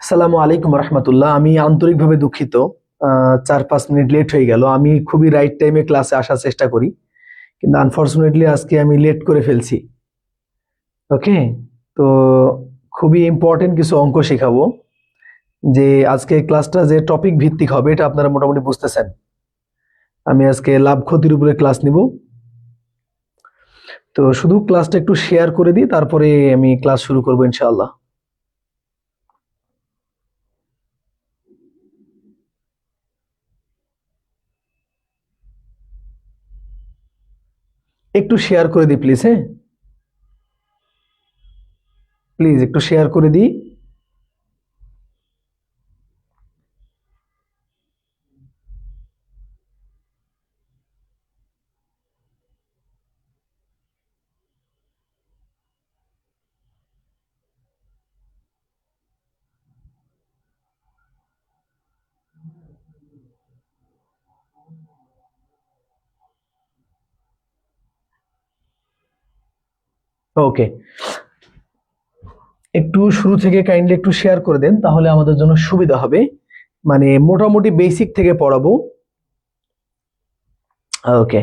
আসসালামু আলাইকুম রহমতুল্লাহ। আমি আন্তরিকভাবে দুঃখিত, 4-5 মিনিট লেট হয়ে গেল। আমি খুবই রাইট টাইমে ক্লাসে আসার চেষ্টা করি, কিন্তু আনফরচুনেটলি আজকে আমি লেট করে ফেলছি। ওকে, তো খুবই ইম্পর্টেন্ট কিছু অঙ্ক শেখাবো। যে আজকে ক্লাসটা যে টপিক ভিত্তিক হবে এটা আপনারা মোটামুটি বুঝতেছেন। আমি আজকে লাভ ক্ষতির উপরে ক্লাস নিব। তো শুধু ক্লাসটা একটু শেয়ার করে দিই, তারপরে আমি ক্লাস শুরু করবো ইনশাআল্লাহ। একটু শেয়ার করে দিই প্লিজ। হ্যাঁ, প্লিজ একটু শেয়ার করে দিই। ওকে, একটু শুরু থেকে কাইন্ডলি একটু শেয়ার করে দেন, তাহলে আমাদের জন্য সুবিধা হবে। মানে মোটামুটি বেসিক থেকে পড়াবো। ওকে,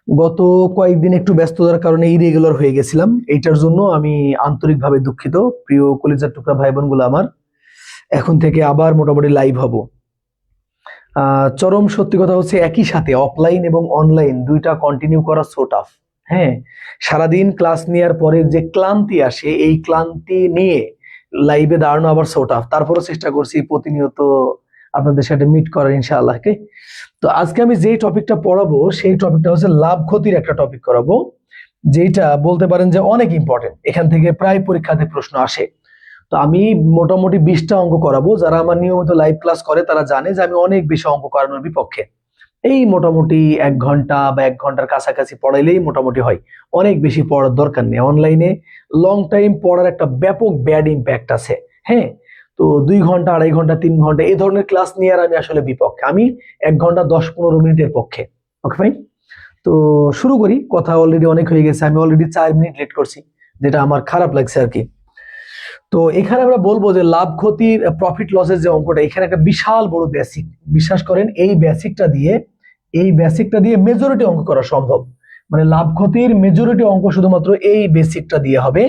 গত কয়েকদিন একটু ব্যস্ততার কারণে ইরেগুলার হয়ে গেছিলাম, এইটার জন্য আমি আন্তরিকভাবে দুঃখিত। প্রিয় কলিজার টুকরা ভাই বোনগুলো আমার, এখন থেকে আবার মোটামুটি লাইভ হব। চরম সত্যি কথা হচ্ছে, একই সাথে অফলাইন এবং অনলাইন দুইটা কন্টিনিউ করা সো টাফ। হ্যাঁ, সারাদিন ক্লাস নেওয়ার পরে যে ক্লান্তি আসে, এই ক্লান্তি নিয়ে লাইভে দাঁড়ানো আবার সো টাফ। তারপরে চেষ্টা করছি প্রতিনিয়ত আপনাদের সাথে মিট করার ইনশাআল্লাহকে। তো আজকে আমি যেই টপিকটা পড়াবো সেই টপিকটা হচ্ছে লাভ ক্ষতির একটা টপিক করাবো, যেটা বলতে পারেন যে অনেক ইম্পর্টেন্ট। এখান থেকে প্রায় পরীক্ষাতে প্রশ্ন আসে। তো আমি মোটামুটি 20টা অঙ্ক করাবো। যারা আমার নিয়মিত লাইভ ক্লাস করে তারা জানে যে আমি অনেক বেশি অঙ্ক করানোর বিপক্ষে। এই মোটামুটি 1 ঘন্টা বা 1 ঘন্টার কাছাকাছি পড়াইলেই মোটামুটি হয়, অনেক বেশি পড়ার দরকার নেই। অনলাইনে লং টাইম পড়ার একটা ব্যাপক ব্যাড ইম্প্যাক্ট আছে। হ্যাঁ, তো 2 ঘন্টা, 2.5 ঘন্টা, 3 ঘন্টা এই ধরনের ক্লাস নিয়ে আর আমি আসলে বিপক্ষে। আমি 1 ঘন্টা 10-15 মিনিটের পক্ষে। ওকে ফাইন, তো শুরু করি। কথা অলরেডি অনেক হয়ে গেছে, আমি অলরেডি 4 মিনিট লেট করছি, যেটা আমার খারাপ লাগছে আর কি। তো এখানে আমরা বলবো যে লাভ ক্ষতির প্রফিট লসের যে অঙ্কটা, এখানে একটা বিশাল বড় বেসিক। বিশ্বাস করেন, এই বেসিকটা দিয়ে মেজরিটি অঙ্ক করা সম্ভব। মানে লাভ ক্ষতির মেজরিটি অঙ্ক শুধুমাত্র এই বেসিকটা দিয়ে হবে।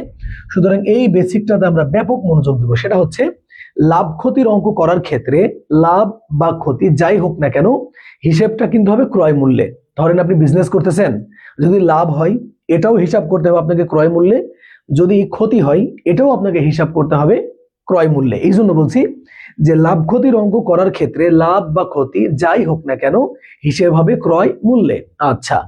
সুতরাং এই বেসিকটাতে আমরা ব্যাপক মনোযোগ দেবো। সেটা হচ্ছে লাভ ক্ষতির অঙ্ক করার ক্ষেত্রে লাভ বা ক্ষতি যাই হোক না কেন, হিসেবটা কিন্তু হবে ক্রয় মূল্যে। ধরেন আপনি বিজনেস করতেছেন, যদি লাভ হয় এটাও হিসাব করতে হবে আপনাকে ক্রয় মূল্যে, যদি ক্ষতি হয় এটাও আপনাকে হিসাব করতে হবে ক্রয় মূল্যে। এই জন্য বলছি যে লাভ ক্ষতির অঙ্ক করার ক্ষেত্রে লাভ বা ক্ষতি যাই হোক না কেন, হিসেব হবে ক্রয় মূল্যে। আচ্ছা,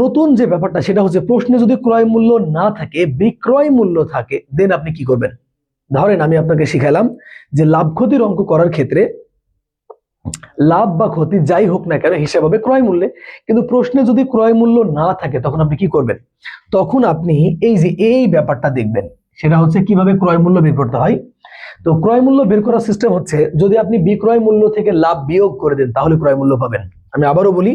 নতুন যে ব্যাপারটা সেটা হচ্ছে, প্রশ্নে যদি ক্রয় মূল্য না থাকে, বিক্রয় মূল্য থাকে, দেন আপনি কি করবেন। ধরেন আমি আপনাকে শিখালাম যে লাভ ক্ষতির অঙ্ক করার ক্ষেত্রে লাভ বা ক্ষতি যাই হোক না কেন হিসাব হবে ক্রয় মূল্যে, কিন্তু প্রশ্নে যদি ক্রয় মূল্য না থাকে তখন আপনি কি করবেন। তখন আপনি এই ব্যাপারটা দেখবেন, সেটা হচ্ছে কিভাবে ক্রয় মূল্য বের করতে হয়। তো ক্রয় মূল্য বের করার সিস্টেম হচ্ছে, যদি আপনি বিক্রয় মূল্য থেকে লাভ বিয়োগ করে দেন তাহলে ক্রয় মূল্য পাবেন। আমি আবারও বলি,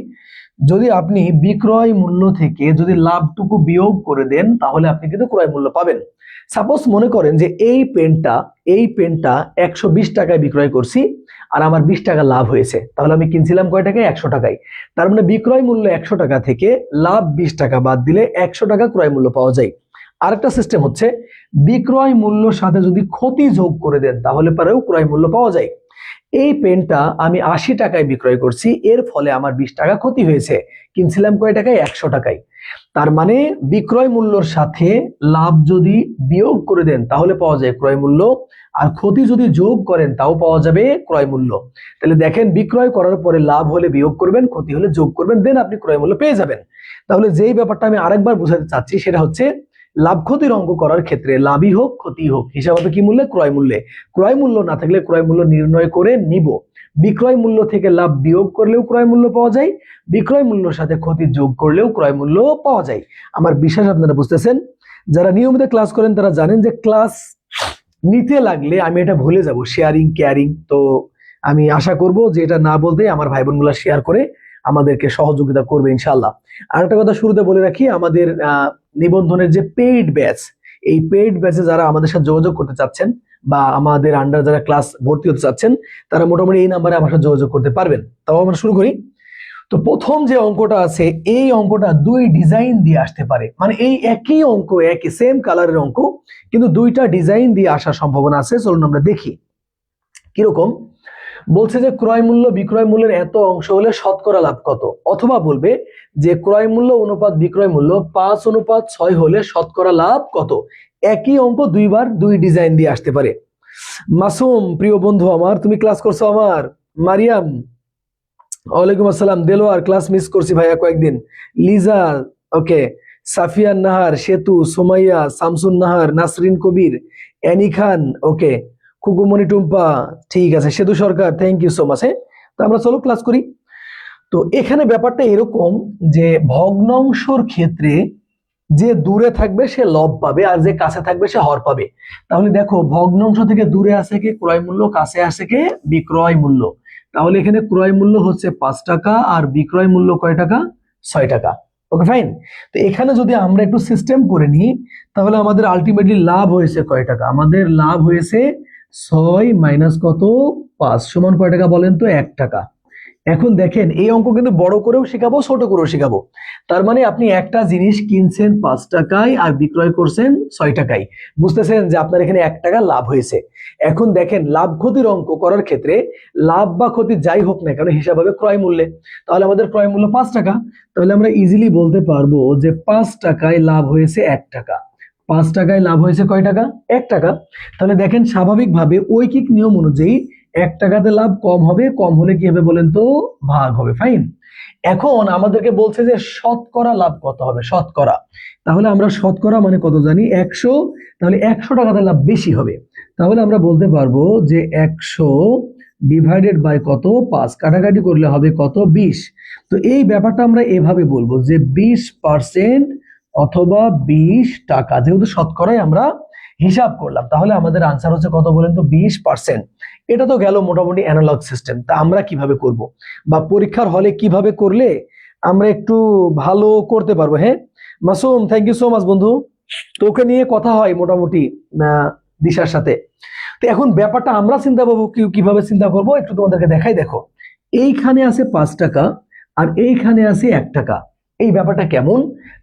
যদি আপনি বিক্রয় মূল্য থেকে যদি লাভটুকু বিয়োগ করে দেন তাহলে আপনি কিন্তু ক্রয় মূল্য পাবেন। সাপোজ মনে করেন যে এই পেনটা 120 টাকায় বিক্রয় করছি, আর আমার 20 টাকা লাভ হয়েছে, তাহলে আমি কিনছিলাম কয় টাকায়? 100 টাকায়। তার মানে বিক্রয় মূল্য 100 টাকা থেকে লাভ 20 টাকা বাদ দিলে 100 টাকা ক্রয় মূল্য পাওয়া যায়। আরেকটা সিস্টেম হচ্ছে, বিক্রয় মূল্যর সাথে যদি ক্ষতি যোগ করে দেন তাহলে পরেও ক্রয় মূল্য পাওয়া যায়। এই পেনটা আমি 80 টাকায় বিক্রয় করছি, এর ফলে আমার 20 টাকা ক্ষতি হয়েছে, কিনছিলাম কয় টাকায়? 100 টাকায়। তার মানে বিক্রয় মূল্যর সাথে লাভ যদি বিয়োগ করে দেন তাহলে পাওয়া যায় ক্রয় মূল্য, আর ক্ষতি যদি যোগ করেন তাও পাওয়া যাবে ক্রয় মূল্য। তাহলে দেখেন, বিক্রয় করার পরে লাভ হলে বিয়োগ করবেন, ক্ষতি হলে যোগ করবেন, দেন আপনি ক্রয় মূল্য পেয়ে যাবেন। তাহলে যেই ব্যাপারটা আমি আরেকবার বোঝাতে চাচ্ছি সেটা হচ্ছে, লাভ ক্ষতির অঙ্ক করার ক্ষেত্রে লাভই হোক ক্ষতি হোক হিসাব হবে কি মূল্যে? ক্রয় মূল্যে। ক্রয় মূল্য না থাকলে ক্রয় মূল্য নির্ণয় করে নিব। বিক্রয় মূল্য থেকে লাভ বিয়োগ করলেও ক্রয় মূল্য পাওয়া যায়, বিক্রয় মূল্যের সাথে ক্ষতি যোগ করলেও ক্রয় মূল্য পাওয়া যায়। আমার বিশ্বাস আপনারা বুঝতেছেন। যারা নিয়মিত ক্লাস করেন তারা জানেন যে ক্লাস নিতে লাগলে আমি এটা ভুলে যাব, শেয়ারিং কেয়ারিং। তো আমি আশা করব যে এটা না বলতে আমার ভাই বোনগুলা শেয়ার করে আমাদেরকে সহযোগিতা করবে ইনশাআল্লাহ। আর একটা কথা শুরুতে বলে রাখি, আমাদের নিবন্ধনের যে পেইড ব্যাচ, এই পেইড ব্যাচে যারা আমাদের সাথে যোগাযোগ করতে চাচ্ছেন বা আমাদের আন্ডার যারা ক্লাস ভর্তি হতে চাচ্ছেন, তারা মোটামুটি এই নাম্বারে আমার সাথে যোগাযোগ করতে পারবেন। তাও আমরা শুরু করি। তো প্রথম যে অঙ্কটা আছে, এই অঙ্কটা দুই ডিজাইন দিয়ে আসতে পারে, মানে এই একই অঙ্ক, একই সেম কালারের অঙ্ক, কিন্তু দুইটা ডিজাইন দিয়ে আসার সম্ভাবনা আছে। চলুন আমরা দেখি কিরকম। বলছে যে ক্রয় মূল্য বিক্রয় মূল্যের এত অংশ হলে শতকরা লাভ কত, অথবা বলবে যে ক্রয় মূল্য অনুপাত বিক্রয় মূল্য 5:6 হলে শতকরা লাভ কত। একই অঙ্ক দুইবার দুই ডিজাইন দিয়ে আসতে পারে। মাসুম প্রিয় বন্ধু আমার, তুমি ক্লাস করছো আমার। মারিয়াম ওয়ালাইকুম আসসালাম। দেলোয়ার ক্লাস মিস করছি ভাইয়া কয়েকদিন। লিজা ওকে, সাফিয়ান নাহার, সেতু, সুমাইয়া, শামসুন নাহার, নাসরিন কবির, অ্যানি খান ওকে, খুকুমণি টুম্পা ঠিক আছে, সেতু সরকার থ্যাংক ইউ সো মাচ। তো আমরা চলো ক্লাস করি। তো এখানে ব্যাপারটা এরকম যে ভগ্নাংশর ক্ষেত্রে যে দূরে থাকবে সে লব পাবে, আর যে কাছে থাকবে সে হর পাবে। তাহলে দেখো ভগ্নাংশ থেকে দূরে আসে কে ক্রয় মূল্য, কাছে আসে কে বিক্রয় মূল্য। তাহলে এখানে ক্রয় মূল্য হচ্ছে 5 টাকা আর বিক্রয় মূল্য কয় টাকা, 6 টাকা। Okay fine. তো এখানে যদি আমরা একটু সিস্টেম করে নিই, তাহলে আমাদের আলটিমেটলি লাভ হয়েছে কয় টাকা, আমাদের লাভ হয়েছে 6 মাইনাস কত 5 সমান কয় টাকা বলেন তো 1 টাকা। এখন দেখেন এই অঙ্ক কিন্তু বড় করেও শেখাবো ছোট করেও শেখাবো। তার মানে আপনি একটা জিনিস কিনছেন 5 টাকায় আর বিক্রয় করছেন 6 টাকায়, বুঝতেছেন যে আপনার এখানে 1 টাকা লাভ হয়েছে। এখন দেখেন লাভ ক্ষতির অঙ্ক করার ক্ষেত্রে লাভ বা ক্ষতি যাই হোক না কেন হিসাব হবে ক্রয় মূল্যে। তাহলে আমাদের ক্রয় মূল্য 5 টাকা, তাহলে আমরা ইজিলি বলতে পারবো যে 5 টাকায় লাভ হয়েছে 1 টাকা। 5 টাকায় লাভ হয়েছে কয় টাকা, 1 টাকা। তাহলে দেখেন স্বাভাবিকভাবে ঐকিক নিয়ম অনুযায়ী 1 টাকাতে লাভ কম হবে, কম হলে কি হবে বলেন তো, ভাগ হবে। ফাইন। এখন আমাদেরকে বলছে যে শতকরা লাভ কত হবে, শতকরা। তাহলে আমরা শতকরা মানে কত জানি 100, তাহলে 100 টাকাতে লাভ বেশি হবে। তাহলে আমরা বলতে পারবো যে 100 ডিভাইডেড বাই কত 5, কাটাকাটি করলে হবে কত 20। তো এই ব্যাপারটা আমরা এভাবে বলবো যে 20% অথবা 20 টাকা, যেহেতু শতকরাই আমরা হিসাব করলাম, তাহলে আমাদের আনসার হচ্ছে কত বলেন তো 20%। এটা তো গেল মোটামুটি অ্যানালগ সিস্টেম। তা আমরা কিভাবে করব বা পরীক্ষার হলে কিভাবে করলে আমরা একটু ভালো করতে পারবো। হ্যাঁ Masum thank you so much বন্ধু। তোকে নিয়ে কথা হয় মোটামুটি দিশার সাথে। তো এখন ব্যাপারটা আমরা চিন্তা করবো কিভাবে চিন্তা করব একটু তোমাদেরকে দেখাই। দেখো এইখানে আছে 5 টাকা আর এইখানে আছে 1 টাকা। এই ব্যাপারটা কেমন,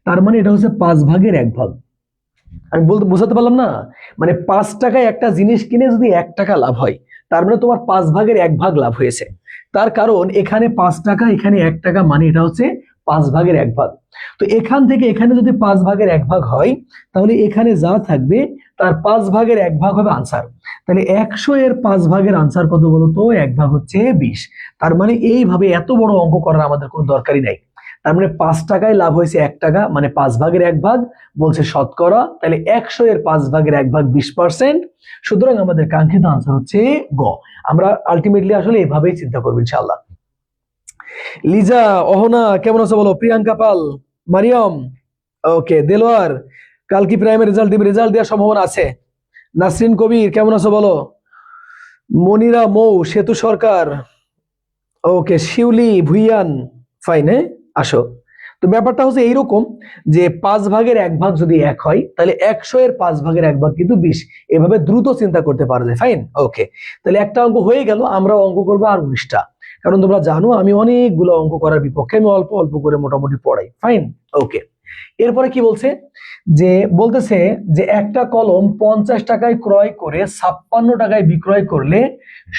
তার মানে এটা হচ্ছে 5 ভাগের 1 ভাগ। আমি বলতে বোঝাতে পারলাম না, মানে 5 টাকায় একটা জিনিস কিনে যদি 1 টাকা লাভ হয়, তার মানে তোমার 5 ভাগের 1 ভাগ লাভ হয়েছে। তার কারণ এখানে 5 টাকা এখানে 1 টাকা, মানে এটা হচ্ছে 5 ভাগের 1 ভাগ। তো এখান থেকে এখানে যদি 5 ভাগের 1 ভাগ হয়, তাহলে এখানে যা থাকবে তার 5 ভাগের 1 ভাগ হবে আনসার। তাহলে 100 এর 5 ভাগের আনসার কত বলতো, 1 ভাগ হচ্ছে 20। তার মানে এইভাবে এত বড় অঙ্ক করার আমাদের কোনো দরকারই নাই। তার মানে 5 টাকায় লাভ হয়েছে 1 টাকা, মানে 5 ভাগের 1 ভাগ বলছে শতকরা। তাহলে 100 এর 5 ভাগের 1 ভাগ 20%। সুতরাং আমাদের কাঙ্ক্ষিত আনসার হচ্ছে গ। আমরা আলটিমেটলি আসলে এভাবেই চিন্তা করবো ইনশাআল্লাহ। লিজা অহনা কেমন আছো বলো, প্রিয়াঙ্কা পাল, মারিয়াম ওকে, দেলোয়ার কাল কি প্রাইমের রেজাল্ট দিবে, রেজাল্ট দেওয়ার সম্ভাবনা আছে। নাসরিন কবির কেমন আছো বলো, মনিরা মৌ, সেতু সরকার ওকে, শিউলি ভুইয়ান ফাইন। হ্যাঁ আসো। তো ব্যাপারটা হচ্ছে এইরকম যে 5 ভাগের 1 ভাগ যদি 1 হয়, তাহলে 100 এর 5 ভাগের 1 ভাগ কিন্তু 20। এভাবে দ্রুত চিন্তা করতে পারা যায়। ফাইন ওকে, তাহলে একটা অঙ্ক হয়ে গেল। আমরা অঙ্ক করবো আর 19টা, কারণ তোমরা জানো আমি অনেকগুলো অঙ্ক করার বিপক্ষে, আমি অল্প অল্প করে মোটামুটি পড়াই। Fine okay. এরপরে কি বলছে, যে বলতেছে যে একটা কলম 50 টাকায় ক্রয় করে 56 টাকায় বিক্রয় করলে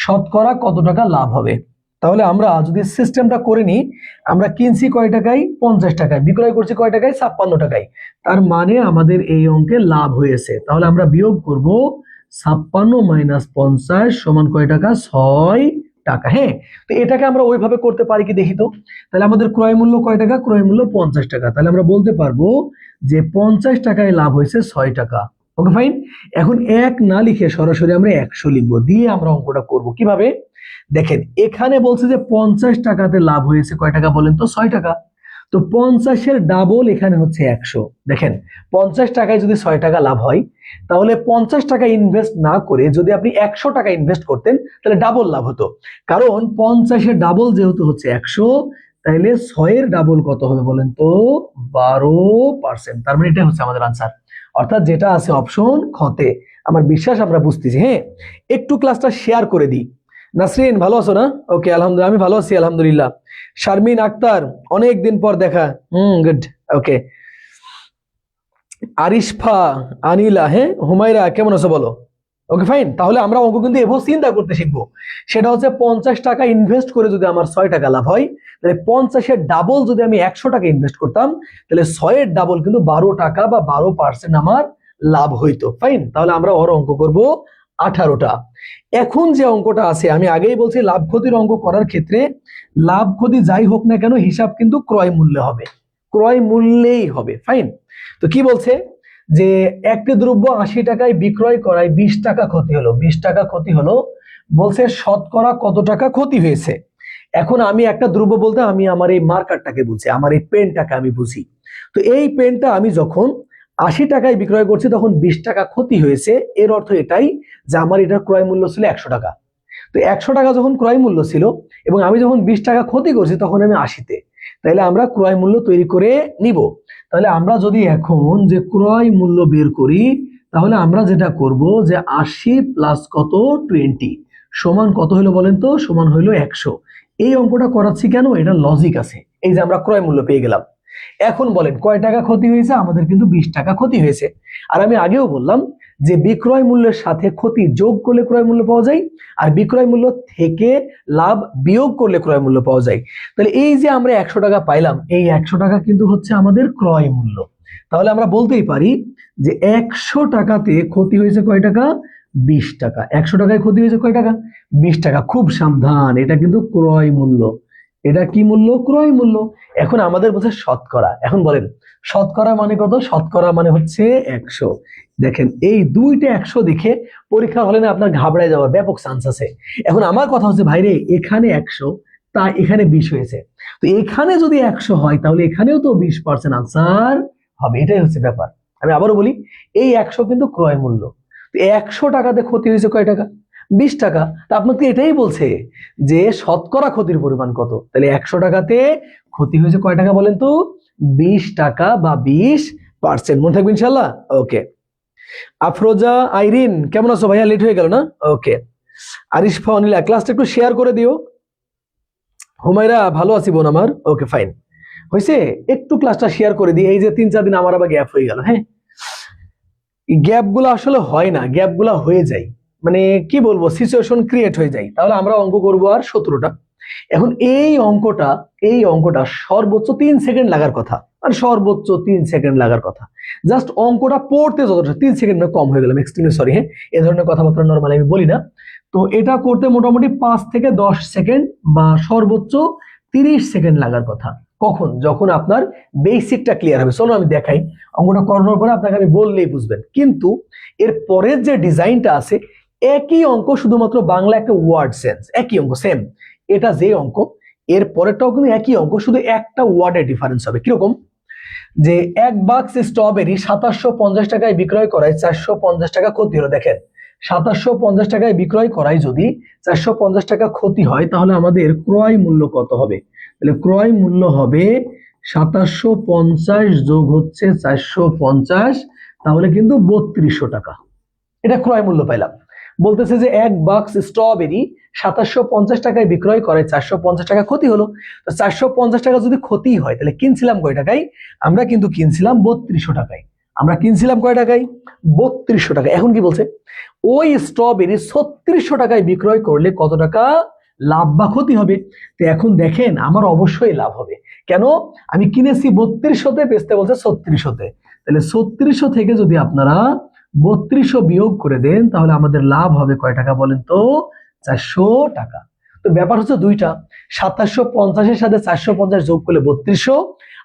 শতকরা কত টাকা লাভ হবে। তাহলে আমরা যদি সিস্টেমটা করে নিই, আমরা কিনছি কয় টাকায় 50 টাকায়, বিক্রয় করছি কয় টাকায় 56 টাকায়, তার মানে আমাদের এই অঙ্কে লাভ হয়েছে। তাহলে আমরা বিয়োগ করব 56 মাইনাস 50 সমান কয় টাকা 6 টাকা। হ্যাঁ, তো এটাকে আমরা ওইভাবে করতে পারি কি দেখি তো। তাহলে আমাদের ক্রয় মূল্য কয় টাকা, ক্রয় মূল্য 50 টাকা। তাহলে আমরা বলতে পারবো যে 50 টাকায় লাভ হয়েছে 6 টাকা। Okay fine. এখন 1 না লিখে সরাসরি আমরা 100 লিখবো, দিয়ে আমরা অঙ্কটা করব কিভাবে। দেখেন এখানে বলছে যে 50 টাকাতে লাভ হয়েছে কয় টাকা বলেন তো 6 টাকা। তো 50 এর ডাবল এখানে হচ্ছে 100। দেখেন 50 টাকায় যদি 6 টাকা লাভ হয়, তাহলে 50 টাকা ইনভেস্ট না করে যদি আপনি 100 টাকা ইনভেস্ট করতেন, তাহলে ডাবল লাভ হতো। কারণ 50 এর ডাবল যেহেতু হচ্ছে 100, তাইলে 6 ডাবল কত হবে বলেন তো? 12%। তার মানে এটা হচ্ছে আমাদের আনসার, অর্থাৎ যেটা আছে অপশন খতে। আমার বিশ্বাস আমরা বুঝতেছি। হ্যাঁ, একটু ক্লাসটা শেয়ার করে দিই। নাসরিন ভালো আছো না? ওকে, আলহামদুলিল্লাহ, আমি ভালো আছি আলহামদুলিল্লাহ। শারমিন আক্তার, অনেক দিন পর দেখা। গুড। ওকে, আরিশফা, আনিলা, হ্যাঁ, হুমায়রা কেমন আছো বলো? Okay fine. তাহলে আমরা অঙ্ক কিন্তু এভাবে চিন্তা করতে শিখবো। সেটা হচ্ছে 50 টাকা ইনভেস্ট করে যদি আমার 6 টাকা লাভ হয়, তাহলে 50-এর ডাবল যদি আমি 100 টাকা ইনভেস্ট করতাম, তাহলে 6-এর ডাবল কিন্তু 12 টাকা বা 12% আমার লাভ হইতো। ফাইন, তাহলে আমরা ওর অঙ্ক করব 18টা। এখন যে অঙ্কটা আছে, আমি আগেই বলছি লাভ ক্ষতির অঙ্ক করার ক্ষেত্রে লাভ ক্ষতি যাই হোক না কেন হিসাব কিন্তু ক্রয় মূল্যে হবে, ক্রয় মূল্যেই হবে। ফাইন, তো কি বলছে যে একটি দ্রব্য 80 টাকায় বিক্রয় করায় 20 টাকা ক্ষতি হলো। 20 টাকা ক্ষতি হলো বলছে শতকরা কত টাকা ক্ষতি হয়েছে। এখন আমি একটা দ্রব্য বলতে আমি আমার এই মার্কারটাকে বুঝি, আমার এই পেনটাকে আমি বুঝি। তো এই পেনটা আমি যখন 80 টাকায় বিক্রয় করছি তখন 20 টাকা ক্ষতি হয়েছে। এর অর্থ এটাই যে আমার এটার ক্রয় মূল্য ছিল 100 টাকা। তো 100 টাকা যখন ক্রয় মূল্য ছিল এবং আমি যখন 20 টাকা ক্ষতি করছি তখন আমি 80-তে, তাহলে আমরা ক্রয় মূল্য তৈরি করে নিব। তাহলে আমরা যদি এখন যে ক্রয় মূল্য বের করি, তাহলে আমরা যেটা করব যে 80 প্লাস কত 20 সমান কত হলো বলেন তো? সমান হইলো 100। এই অঙ্কটা করাচ্ছি কেন? এটা লজিক আছে। এই যে আমরা ক্রয় মূল্য পেয়ে গেলাম। এখন বলেন কয় টাকা ক্ষতি হয়েছে? আমাদের কিন্তু 20 টাকা ক্ষতি হয়েছে। আর আমি আগেও বললাম যে বিক্রয় মূল্যের সাথে ক্ষতি যোগ করলে ক্রয় মূল্য পাওয়া যায়, আর বিক্রয় মূল্য থেকে লাভ বিয়োগ করলে ক্রয় মূল্য পাওয়া যায়। তাহলে এই যে আমরা 100 টাকা পাইলাম, এই 100 টাকা কিন্তু হচ্ছে আমাদের ক্রয় মূল্য। তাহলে আমরা বলতেই পারি যে 100 টাকাতে ক্ষতি হয়েছে কয় টাকা? 20 টাকা। 100 টাকায় ক্ষতি হয়েছে কয় টাকা? 20 টাকা। খুব সাবধান, এটা কিন্তু ক্রয় মূল্য। এটা কি মূল্য? ক্রয় মূল্য। এখন আমাদের বলছে শতকরা। এখন বলেন শতকরা মানে কত? শতকরা মানে হচ্ছে 100। দেখেন এই দুইটা 100 দেখে পরীক্ষা হলে না আপনার ঘাবড়ায় যাওয়ার ব্যাপক চান্স আছে। এখন আমার কথা হচ্ছে ভাইরে, এখানে 100 তা এখানে 20 হয়েছে, তো এখানে যদি 100 হয় তাহলে এখানেও তো 20% আনসার হবে। এটাই হচ্ছে ব্যাপার। আমি আবারও বলি, এই 100 কিন্তু ক্রয় মূল্য। তো 100 টাকাতে ক্ষতি হয়েছে কয় টাকা? 20 টাকা। তা আপনাকে এটাই বলছে যে শতকরা ক্ষতির পরিমাণ কত। তাহলে 100 টাকাতে ক্ষতি হয়েছে কয় টাকা বলেন তো? 20 টাকা বা 20%। মনে থাকবে ইনশাল্লাহ। ওকে, আফরোজা আইরিন কেমন আছো ভাইয়া? লেট হয়ে গেল না? ওকে, আরিশফা অনিলা ক্লাসটা একটু শেয়ার করে দিও। হুমায়রা ভালো আছি বোন আমার। ওকে ফাইন, হয়েছে। একটু ক্লাসটা শেয়ার করে দিই। এই যে 3-4 দিন আমার আবার গ্যাপ হয়ে গেল। হ্যাঁ, গ্যাপ গুলা আসলে হয় না, গ্যাপ গুলা হয়ে যায়, মানে কি বলবো, সিচুয়েশন ক্রিয়েট হয়ে যায়। তাহলে আমরা অঙ্ক করবো আর 17টা। এখন এই অঙ্কটা সর্বোচ্চ 3 সেকেন্ড লাগার কথা, আর সর্বোচ্চ 3 সেকেন্ড লাগার কথা। জাস্ট অঙ্কটা পড়তে যতটা 3 সেকেন্ড কম হয়ে গেলাম, এক্সট্রিমলি সরি। হ্যাঁ, এ ধরনের কথাবার্তা নর্মালি আমি বলি না। তো এটা করতে মোটামুটি 5 থেকে 10 সেকেন্ড বা সর্বোচ্চ 30 সেকেন্ড লাগার কথা। কখন? যখন আপনার বেসিকটা ক্লিয়ার হবে। চলো আমি দেখাই। অঙ্কটা করানোর পরে আপনাকে আমি বললেই বুঝবেন। কিন্তু এর পরের যে ডিজাইনটা আছে, একই অঙ্ক, শুধুমাত্র বাংলা একটা ওয়ার্ড সেন্স, একই অঙ্ক সেম। এটা যে অঙ্ক, এর পরেরটাও কিন্তু একই অঙ্ক, শুধু একটা ওয়ার্ডের ডিফারেন্স হবে। কিরকম? যে 1 বাক্স স্ট্রবেরি 2750 টাকায় বিক্রয় করায় 450 টাকা ক্ষতি হলো। দেখেন 2750 টাকায় বিক্রয় করায় যদি 450 টাকা ক্ষতি হয়, তাহলে আমাদের ক্রয় মূল্য কত হবে? তাহলে ক্রয় মূল্য হবে 2750 যোগ হচ্ছে 450, তাহলে কিন্তু 3200 টাকা। এটা ক্রয় মূল্য পাইলাম। বলতেছে যে 1 বাক্স স্ট্রবেরি 2750 টাকায় বিক্রয় করে 450 টাকা ক্ষতি হলো। তো 450 টাকা যদি ক্ষতি হয় তাহলে কিনছিলাম কয় টাকায়? আমরা কিন্তু কিনছিলাম 3200 টাকায়। আমরা কিনছিলাম কয় টাকায়? 3200 টাকা। এখন কি বলছে? ওই স্ট্রবেরি 3600 টাকায় বিক্রয় করলে কত টাকা লাভ বা ক্ষতি হবে? তো এখন দেখেন আমার অবশ্যই লাভ হবে। কেন? আমি কিনেছি 3200-তে, বেচতে বলছে 3600-তে। তাহলে 3600 থেকে যদি আপনারা 3200 বিয়োগ করে দেন, তাহলে আমাদের লাভ হবে কয় টাকা বলেন তো? 400 টাকা। তো ব্যাপার হচ্ছে দুইটা, 2750-এর সাথে 450 যোগ করলে 3200,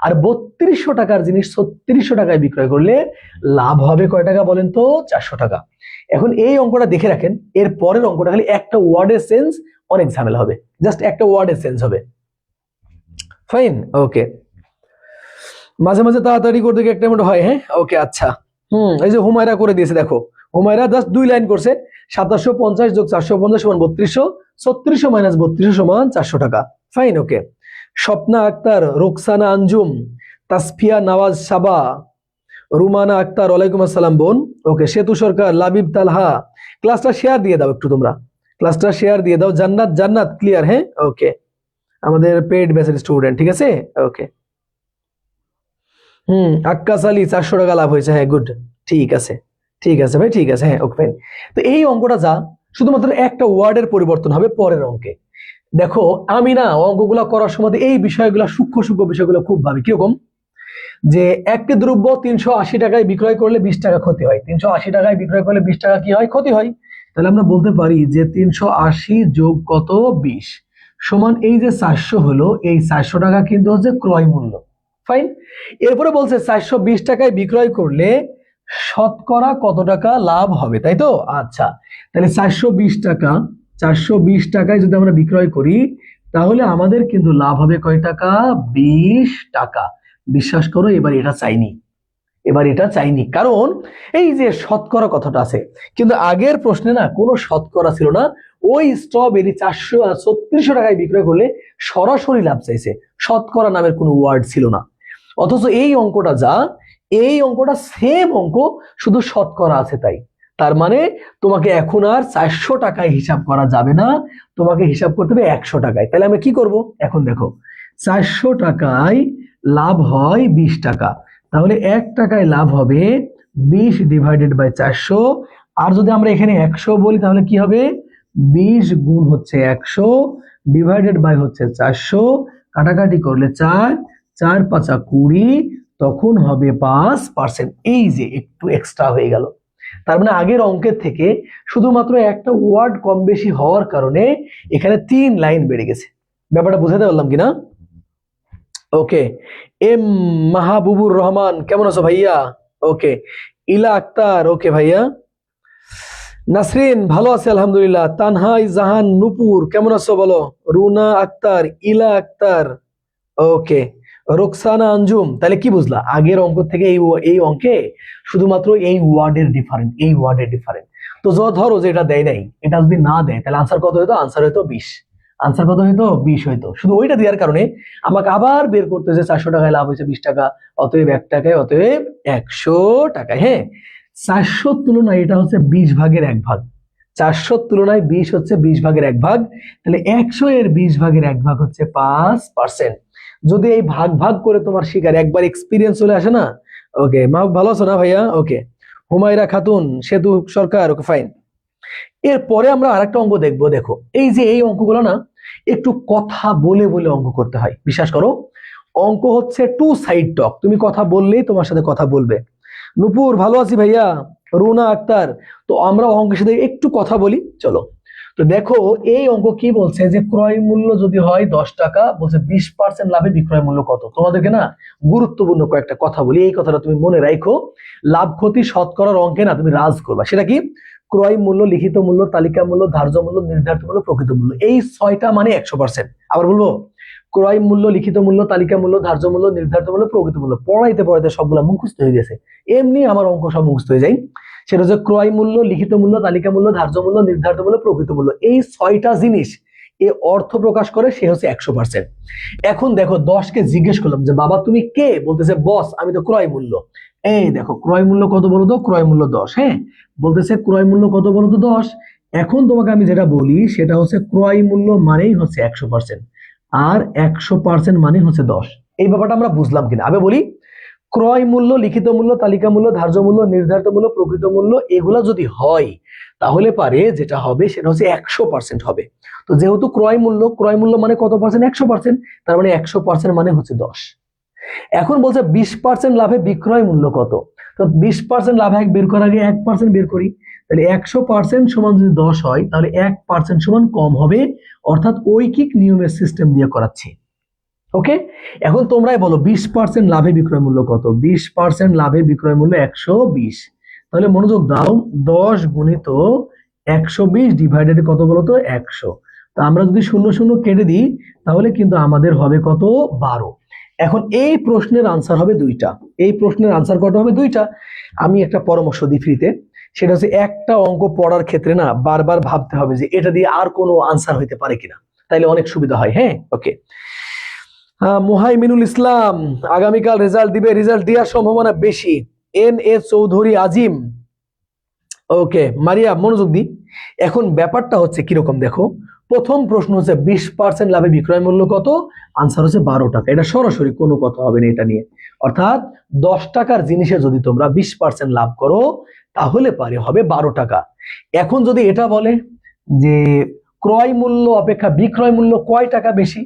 আর 3200 টাকার জিনিস 3600 টাকায় বিক্রয় করলে লাভ হবে কয় টাকা বলেন তো? 400 টাকা। এখন এই অঙ্কটা দেখে রাখেন, এর পরের অঙ্কটা খালি একটা ওয়ার্ডের সেন্স, অনেক ঝামেলা হবে। জাস্ট একটা ওয়ার্ডের সেন্স হবে। ফাইন, ওকে। মাঝে মাঝে তাড়াতাড়ি করতে গিয়ে একটা হয়। হ্যাঁ, ওকে, আচ্ছা। এই যে হুমায়রা করে দিয়েছে, দেখো হুমায়রা জাস্ট 2 লাইন করছে। 2750 যোগ 450 সমান 3200, 3600 মাইনাস 3200 সমান 400 টাকা। ফাইন, ওকে। স্বপ্না আক্তার, রোকসানা আঞ্জুম, তাসফিয়া নওয়াজ সাবা, রুমানা আক্তার, ওয়ালাইকুম আসসালাম বোন। ওকে, সেতু সরকার, লাবিব তালহা। ক্লাসটা শেয়ার দিয়ে দাও একটু, তোমরা ক্লাসটা শেয়ার দিয়ে দাও। জান্নাত, জান্নাত ক্লিয়ার? হ্যাঁ, ওকে, আমাদের পেড ব্যাচের স্টুডেন্ট, ঠিক আছে, ওকে। আক্কাস আলী 400 টাকা লাভ হয়েছে, হ্যাঁ গুড, ঠিক আছে, ঠিক আছে ভাই, ঠিক আছে, হ্যাঁ ওকে ফাইন। তো এই অঙ্কটা যা শুধুমাত্র একটা ওয়ার্ডের পরিবর্তন হবে পরের অঙ্কে। দেখো আমি না অঙ্কগুলো করার সময় এই বিষয়গুলো, সূক্ষ্ম সূক্ষ্ম বিষয়গুলো খুব ভাবি। কিরকম? যে একটি দ্রব্য 380 টাকায় বিক্রয় করলে 20 টাকা ক্ষতি হয়, 380 টাকায় বিক্রয় করলে 20 টাকা কি হয়? ক্ষতি হয়। তাহলে আমরা বলতে পারি যে 380 যোগ কত 20 সমান এই যে 400 হলো, এই 400 টাকা কিন্তু হচ্ছে ক্রয় মূল্য। ফাইন। এরপরে বলছে 420 টাকায় বিক্রয় করলে শতকরা কত টাকা লাভ হবে, তাই তো? আচ্ছা, তাহলে 420 টাকা, 420 টাকায় যদি আমরা বিক্রয় করি তাহলে আমাদের কিন্তু লাভ হবে কয় টাকা? 20 টাকা। বিশ্বাস করো এবার এটা চাইনি, এবার এটা চাইনি, কারণ এই যে শতকরা কথাটা আছে, কিন্তু আগের প্রশ্নে না কোনো শতকরা ছিল না। ওই স্ট্রবেরি 436 টাকায় বিক্রয় করলে সরাসরি লাভ চাইছে, শতকরা নামের কোনো ওয়ার্ড ছিল না। অথচ এই অঙ্কটা যা, এই অঙ্কটা সেম অঙ্ক, শুধু শতকরা আছে তাই। তার মানে তোমাকে এখন আর 400 টাকায় হিসাব করা যাবে না, তোমাকে হিসাব করতে হবে 100 টাকায়। তাহলে আমি কি করব? এখন দেখো 400 টাকায় লাভ হয় 20 টাকা, তাহলে 1 টাকায় লাভ হবে 20 ডিভাইডেড বাই 400। আর যদি আমরা এখানে 100 বলি তাহলে কি হবে? 20 গুণ হচ্ছে 100 ডিভাইডেড বাই হচ্ছে 400, কাটাকাটি করলে 4, 4 5 20, তখন হবে 5%। এই যে একটু এক্সট্রা হয়ে গেল। তার মানে আগের অঙ্কের থেকে শুধুমাত্র একটা ওয়ার্ড কম বেশি হওয়ার কারণে এখানে 3 লাইন বেড়ে গেছে। ব্যাপারটা বুঝাতে পারলাম কিনা? ওকে। এম মাহবুবুর রহমান, কেমন আছো ভাইয়া? ওকে। ইলা আক্তার, ওকে ভাইয়া। নাসরিন, ভালো আছে আলহামদুলিল্লাহ। তানহাই জাহান নূপুর, কেমন আছো বলো? রুনা আক্তার, ইলা আক্তার, ওকে। রোকসানা আঞ্জুম। তাহলে কি বুঝলা আগের অঙ্ক থেকে এই অঙ্কে শুধুমাত্র এই ওয়ার্ডের ডিফারেন্ট, এই ওয়ার্ডের ডিফারেন্ট। তো ধরো যে এটা দেয় নাই, এটা যদি না দেয় তাহলে আনসার কত হইতো? আনসার হইতো 20। আনসার কত হইতো? 20 হইতো। শুধু ওইটা দেওয়ার কারণে আমাকে আবার বের করতে হচ্ছে 400 টাকায় লাভ হয়েছে 20 টাকা, অতএব 1 টাকায়, অতএব 100 টাকায়। হ্যাঁ, 400 তুলনায় এটা হচ্ছে 20 ভাগের 1 ভাগ। 400 তুলনায় 20 হচ্ছে 20 ভাগের 1 ভাগ। তাহলে 100 এর 20 ভাগের 1 ভাগ হচ্ছে 5%। যদি এই ভাগ ভাগ করে তোমার শিকার একবার এক্সপিরিয়েন্স চলে আসে না। ওকে, মা ভালো আছো না ভাইয়া? ওকে। হুমায়রা খাতুন, সেতু সরকার, ওকে ফাইন। এরপরে আমরা আরেকটা অঙ্ক দেখবো। দেখো এই যে এই অঙ্কগুলো না একটু কথা বলে বলে অঙ্ক করতে হয়। বিশ্বাস করো, অঙ্ক হচ্ছে টু সাইড টক, তুমি কথা বললেই তোমার সাথে কথা বলবে। নূপুর, ভালো আছি ভাইয়া। রুনা আক্তার, তো আমরা অঙ্কের সাথে একটু কথা বলি, চলো। তো দেখো এই অঙ্ক কি বলছে যে ক্রয় মূল্য যদি হয় 10 টাকা, বলছে 20% লাভে বিক্রয় মূল্য কত। তোমাদেরকে না গুরুত্বপূর্ণ কয়েকটা কথা বলি, এই কথাটা তুমি মনে রাখো। লাভ ক্ষতি শতকরার অঙ্কে না তুমি রাজ করবা। সেটা কি? ক্রয় মূল্য, লিখিত মূল্য, তালিকা মূল্য, ধার্য মূল্য, নির্ধারিত মূল্য, প্রকৃত মূল্য, এই 6টা মানে 100%। আবার বলবো, ক্রয় মূল্য, লিখিত মূল্য, তালিকা মূল্য, ধার্য মূল্য, নির্ধারিত মূল্য, প্রকৃত মূল্য। পড়াইতে পড়াইতে সবগুলা মুখস্থ হয়ে গেছে, এমনি আমার অঙ্ক সব মুখস্থ হয়ে যায়। সেটা হচ্ছে ক্রয় মূল্য, লিখিত মূল্য, তালিকা মূল্য, ধার্য মূল্য, নির্ধারিত মূল্য, প্রকৃত মূল্য, এই 6টা জিনিস এ অর্থ প্রকাশ করে, সে হচ্ছে 100%। এখন দেখো 10কে জিজ্ঞেস করলাম যে বাবা তুমি কে? বলতেছে বস, আমি তো ক্রয় মূল্য। এই দেখো ক্রয় মূল্য কত বলো তো? ক্রয় মূল্য 10। হ্যাঁ, বলতেছে ক্রয় মূল্য কত বলো তো? 10। এখন তোমাকে আমি যেটা বলি সেটা হচ্ছে ক্রয় মূল্য মানেই হচ্ছে 100%, আর 100% মানে হচ্ছে 10। এই ব্যাপারটা আমরা বুঝলাম কিনা আবে বলি। ক্রয় মূল্য, লিখিত মূল্য, তালিকা মূল্য, ধার্য মূল্য, নির্ধারিত মূল্য, প্রকৃত মূল্য, এগুলা যদি হয় তাহলে পারে যেটা হবে সেটা হচ্ছে 100% হবে। তো যেহেতু ক্রয় মূল্য মানে কত পার্সেন্ট? 100%। তার মানে 100% মানে হচ্ছে 10। এখন বলছে 20% লাভে বিক্রয় মূল্য কত। তো 20% লাভে বের করার আগে 1% বের করি। তাহলে 100% সমান যদি 10 হয় তাহলে 1% সমান কম হবে, অর্থাৎ ঐকিক নিয়মের সিস্টেম দিয়ে করাচ্ছি। ওকে, এখন তোমরাই বলো 20% লাভে বিক্রয় মূল্য কত? 20% লাভে বিক্রয় মূল্য 120। তাহলে মনোযোগ দাও, 10 গুণিত 120 ডিভাইডেড কত বলতো? 100। তো আমরা যদি 0 0 কেটে দিই তাহলে কিন্তু আমাদের হবে কত? 12। এখন এই প্রশ্নের আনসার হবে 2টা। এই প্রশ্নের আনসার কত হবে? 2টা। আমি একটা পরামর্শ দিই ফ্রিতে, সেটা হচ্ছে একটা অঙ্ক পড়ার ক্ষেত্রে না বারবার ভাবতে হবে যে এটা দিয়ে আর কোনো আনসার হইতে পারে কিনা। তাইলে অনেক সুবিধা হয়। হ্যাঁ, ওকে। মুহাইমিনুল ইসলাম আগামীকাল রেজাল্ট দিবে, রেজাল্ট দেওয়ার সম্ভাবনা বেশি। NA চৌধুরী আজিম, ওকে। মারিয়া মনোযোগ দি। এখন ব্যাপারটা হচ্ছে কিরকম দেখো, প্রথম প্রশ্ন হচ্ছে 20% লাভে বিক্রয় মূল্য কত, আনসার হচ্ছে 12 টাকা। এটা সরাসরি কোনো কথা হবে না এটা নিয়ে, অর্থাৎ 10 টাকার জিনিসে যদি তোমরা 20% লাভ করো তাহলে পারে হবে 12 টাকা। এখন যদি এটা বলে যে ক্রয় মূল্য অপেক্ষা বিক্রয় মূল্য কয় টাকা বেশি,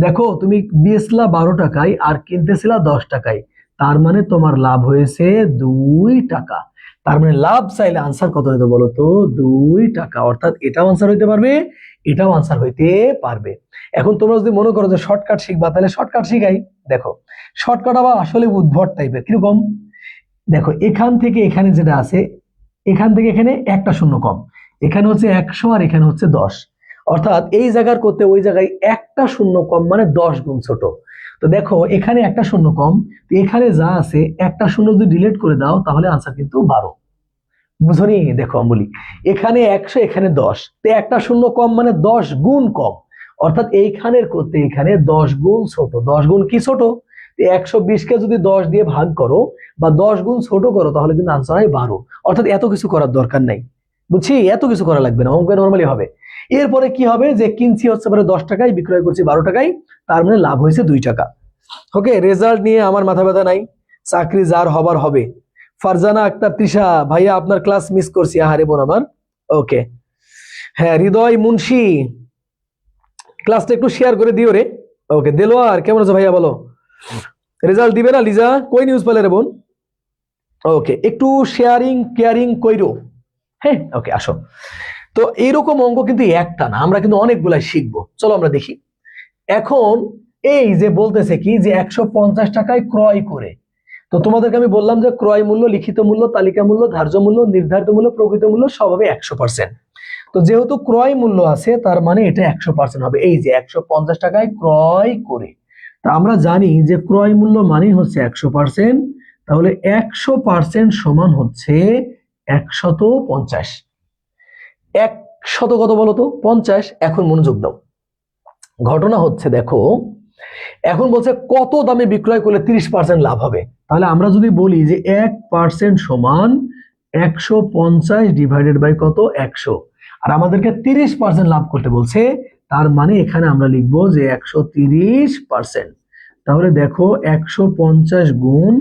দেখো তুমি বেচলা 12 টাকায় আর কিনতেছিলা 10 টাকায়, তার মানে তোমার লাভ হয়েছে 2 টাকা। তার মানে লাভ চাইলে আনসার কত হইতে বলো তো, 2 টাকা। অর্থাৎ এটাও আনসার হইতে পারবে, এটাও আনসার হইতে পারবে। এখন তোমরা যদি মনে করো যে শর্টকাট শিখবা, তাহলে শর্টকাট শিখাই। দেখো শর্টকাট আবার আসলে উদ্ভট টাইপের। কিরকম দেখো, এখান থেকে এখানে যেটা আছে, এখান থেকে এখানে একটা শূন্য কম, এখানে হচ্ছে 100 আর এখানে হচ্ছে 10, অর্থাৎ এই জায়গার করতে ওই জায়গায় একটা শূন্য কম মানে 10 গুণ ছোট। তো দেখো এখানে একটা শূন্য কম, তো এখানে যা আছে একটা শূন্য যদি ডিলিট করে দাও তাহলে আনসার কিন্তু 12। বুঝনি? দেখো আমি বলি, এখানে 100 এখানে 10, তো একটা শূন্য কম মানে 10 গুণ কম, অর্থাৎ এইখানের করতে এখানে 10 গুণ ছোট। 10 গুণ কি ছোট? 120 কে যদি 10 দিয়ে ভাগ করো বা 10 গুণ ছোট করো তাহলে কিন্তু আনসার হয় 12। অর্থাৎ এত কিছু করার দরকার নাই, বুঝছি? এত কিছু করা লাগবে না, অঙ্ক নরমালি হবে। এরপরে কি হবে, যে কিনছি হচ্ছে 10 টাকায়, বিক্রয় করছি 12 টাকায়, তার মানে লাভ হয়েছে 2 টাকা। ওকে, রেজাল্ট নিয়ে আমার মাথা ব্যথা নাই, চাকরি যার হবার হবে। ফারজানা আক্তার তৃষা, ভাইয়া আপনার ক্লাস মিস করছি, আহারে বোন আমার। ওকে, হ্যাঁ। হৃদয় মুন্সি, ক্লাসটা একটু শেয়ার করে দিও রে। ওকে, দেলোয়ার কেমন আছো ভাইয়া বলো? রেজাল্ট দিবে না লিজা? কই নিউজ পেলে রে বোন? ওকে, একটু শেয়ারিং কেয়ারিং কইরো। হ্যাঁ, ওকে, আসো। তো এইরকম অঙ্ক কিন্তু একটা না, আমরা কিন্তু অনেকগুলাই শিখবো। চলো আমরা দেখি। এখন এই যে বলতেছে কি যে 150 টাকায় ক্রয় করে, তো তোমাদেরকে আমি বললাম যে ক্রয় মূল্য, লিখিত মূল্য, তালিকা মূল্য, ধার্য মূল্য, নির্ধারিত মূল্য, প্রকৃত মূল্য সব হবে 100%। তো যেহেতু ক্রয় মূল্য আছে তার মানে এটা 100% হবে। এই যে 150 টাকায় ক্রয় করে, তা আমরা জানি যে ক্রয় মূল্য মানে হচ্ছে 100%, তাহলে 100% সমান হচ্ছে 150। 100 কত বলতো? 50। এখন মনোযোগ দাও, ঘটনা হচ্ছে দেখো, এখন বলছে কত দামে বিক্রয় করলে 30% লাভ হবে। তাহলে আমরা যদি বলি যে 1% সমান 150 ডিভাইডেড বাই কত, 100, আর আমাদেরকে 30% লাভ করতে বলছে, তার মানে এখানে আমরা লিখবো যে 130%। তাহলে দেখো 150 গুণ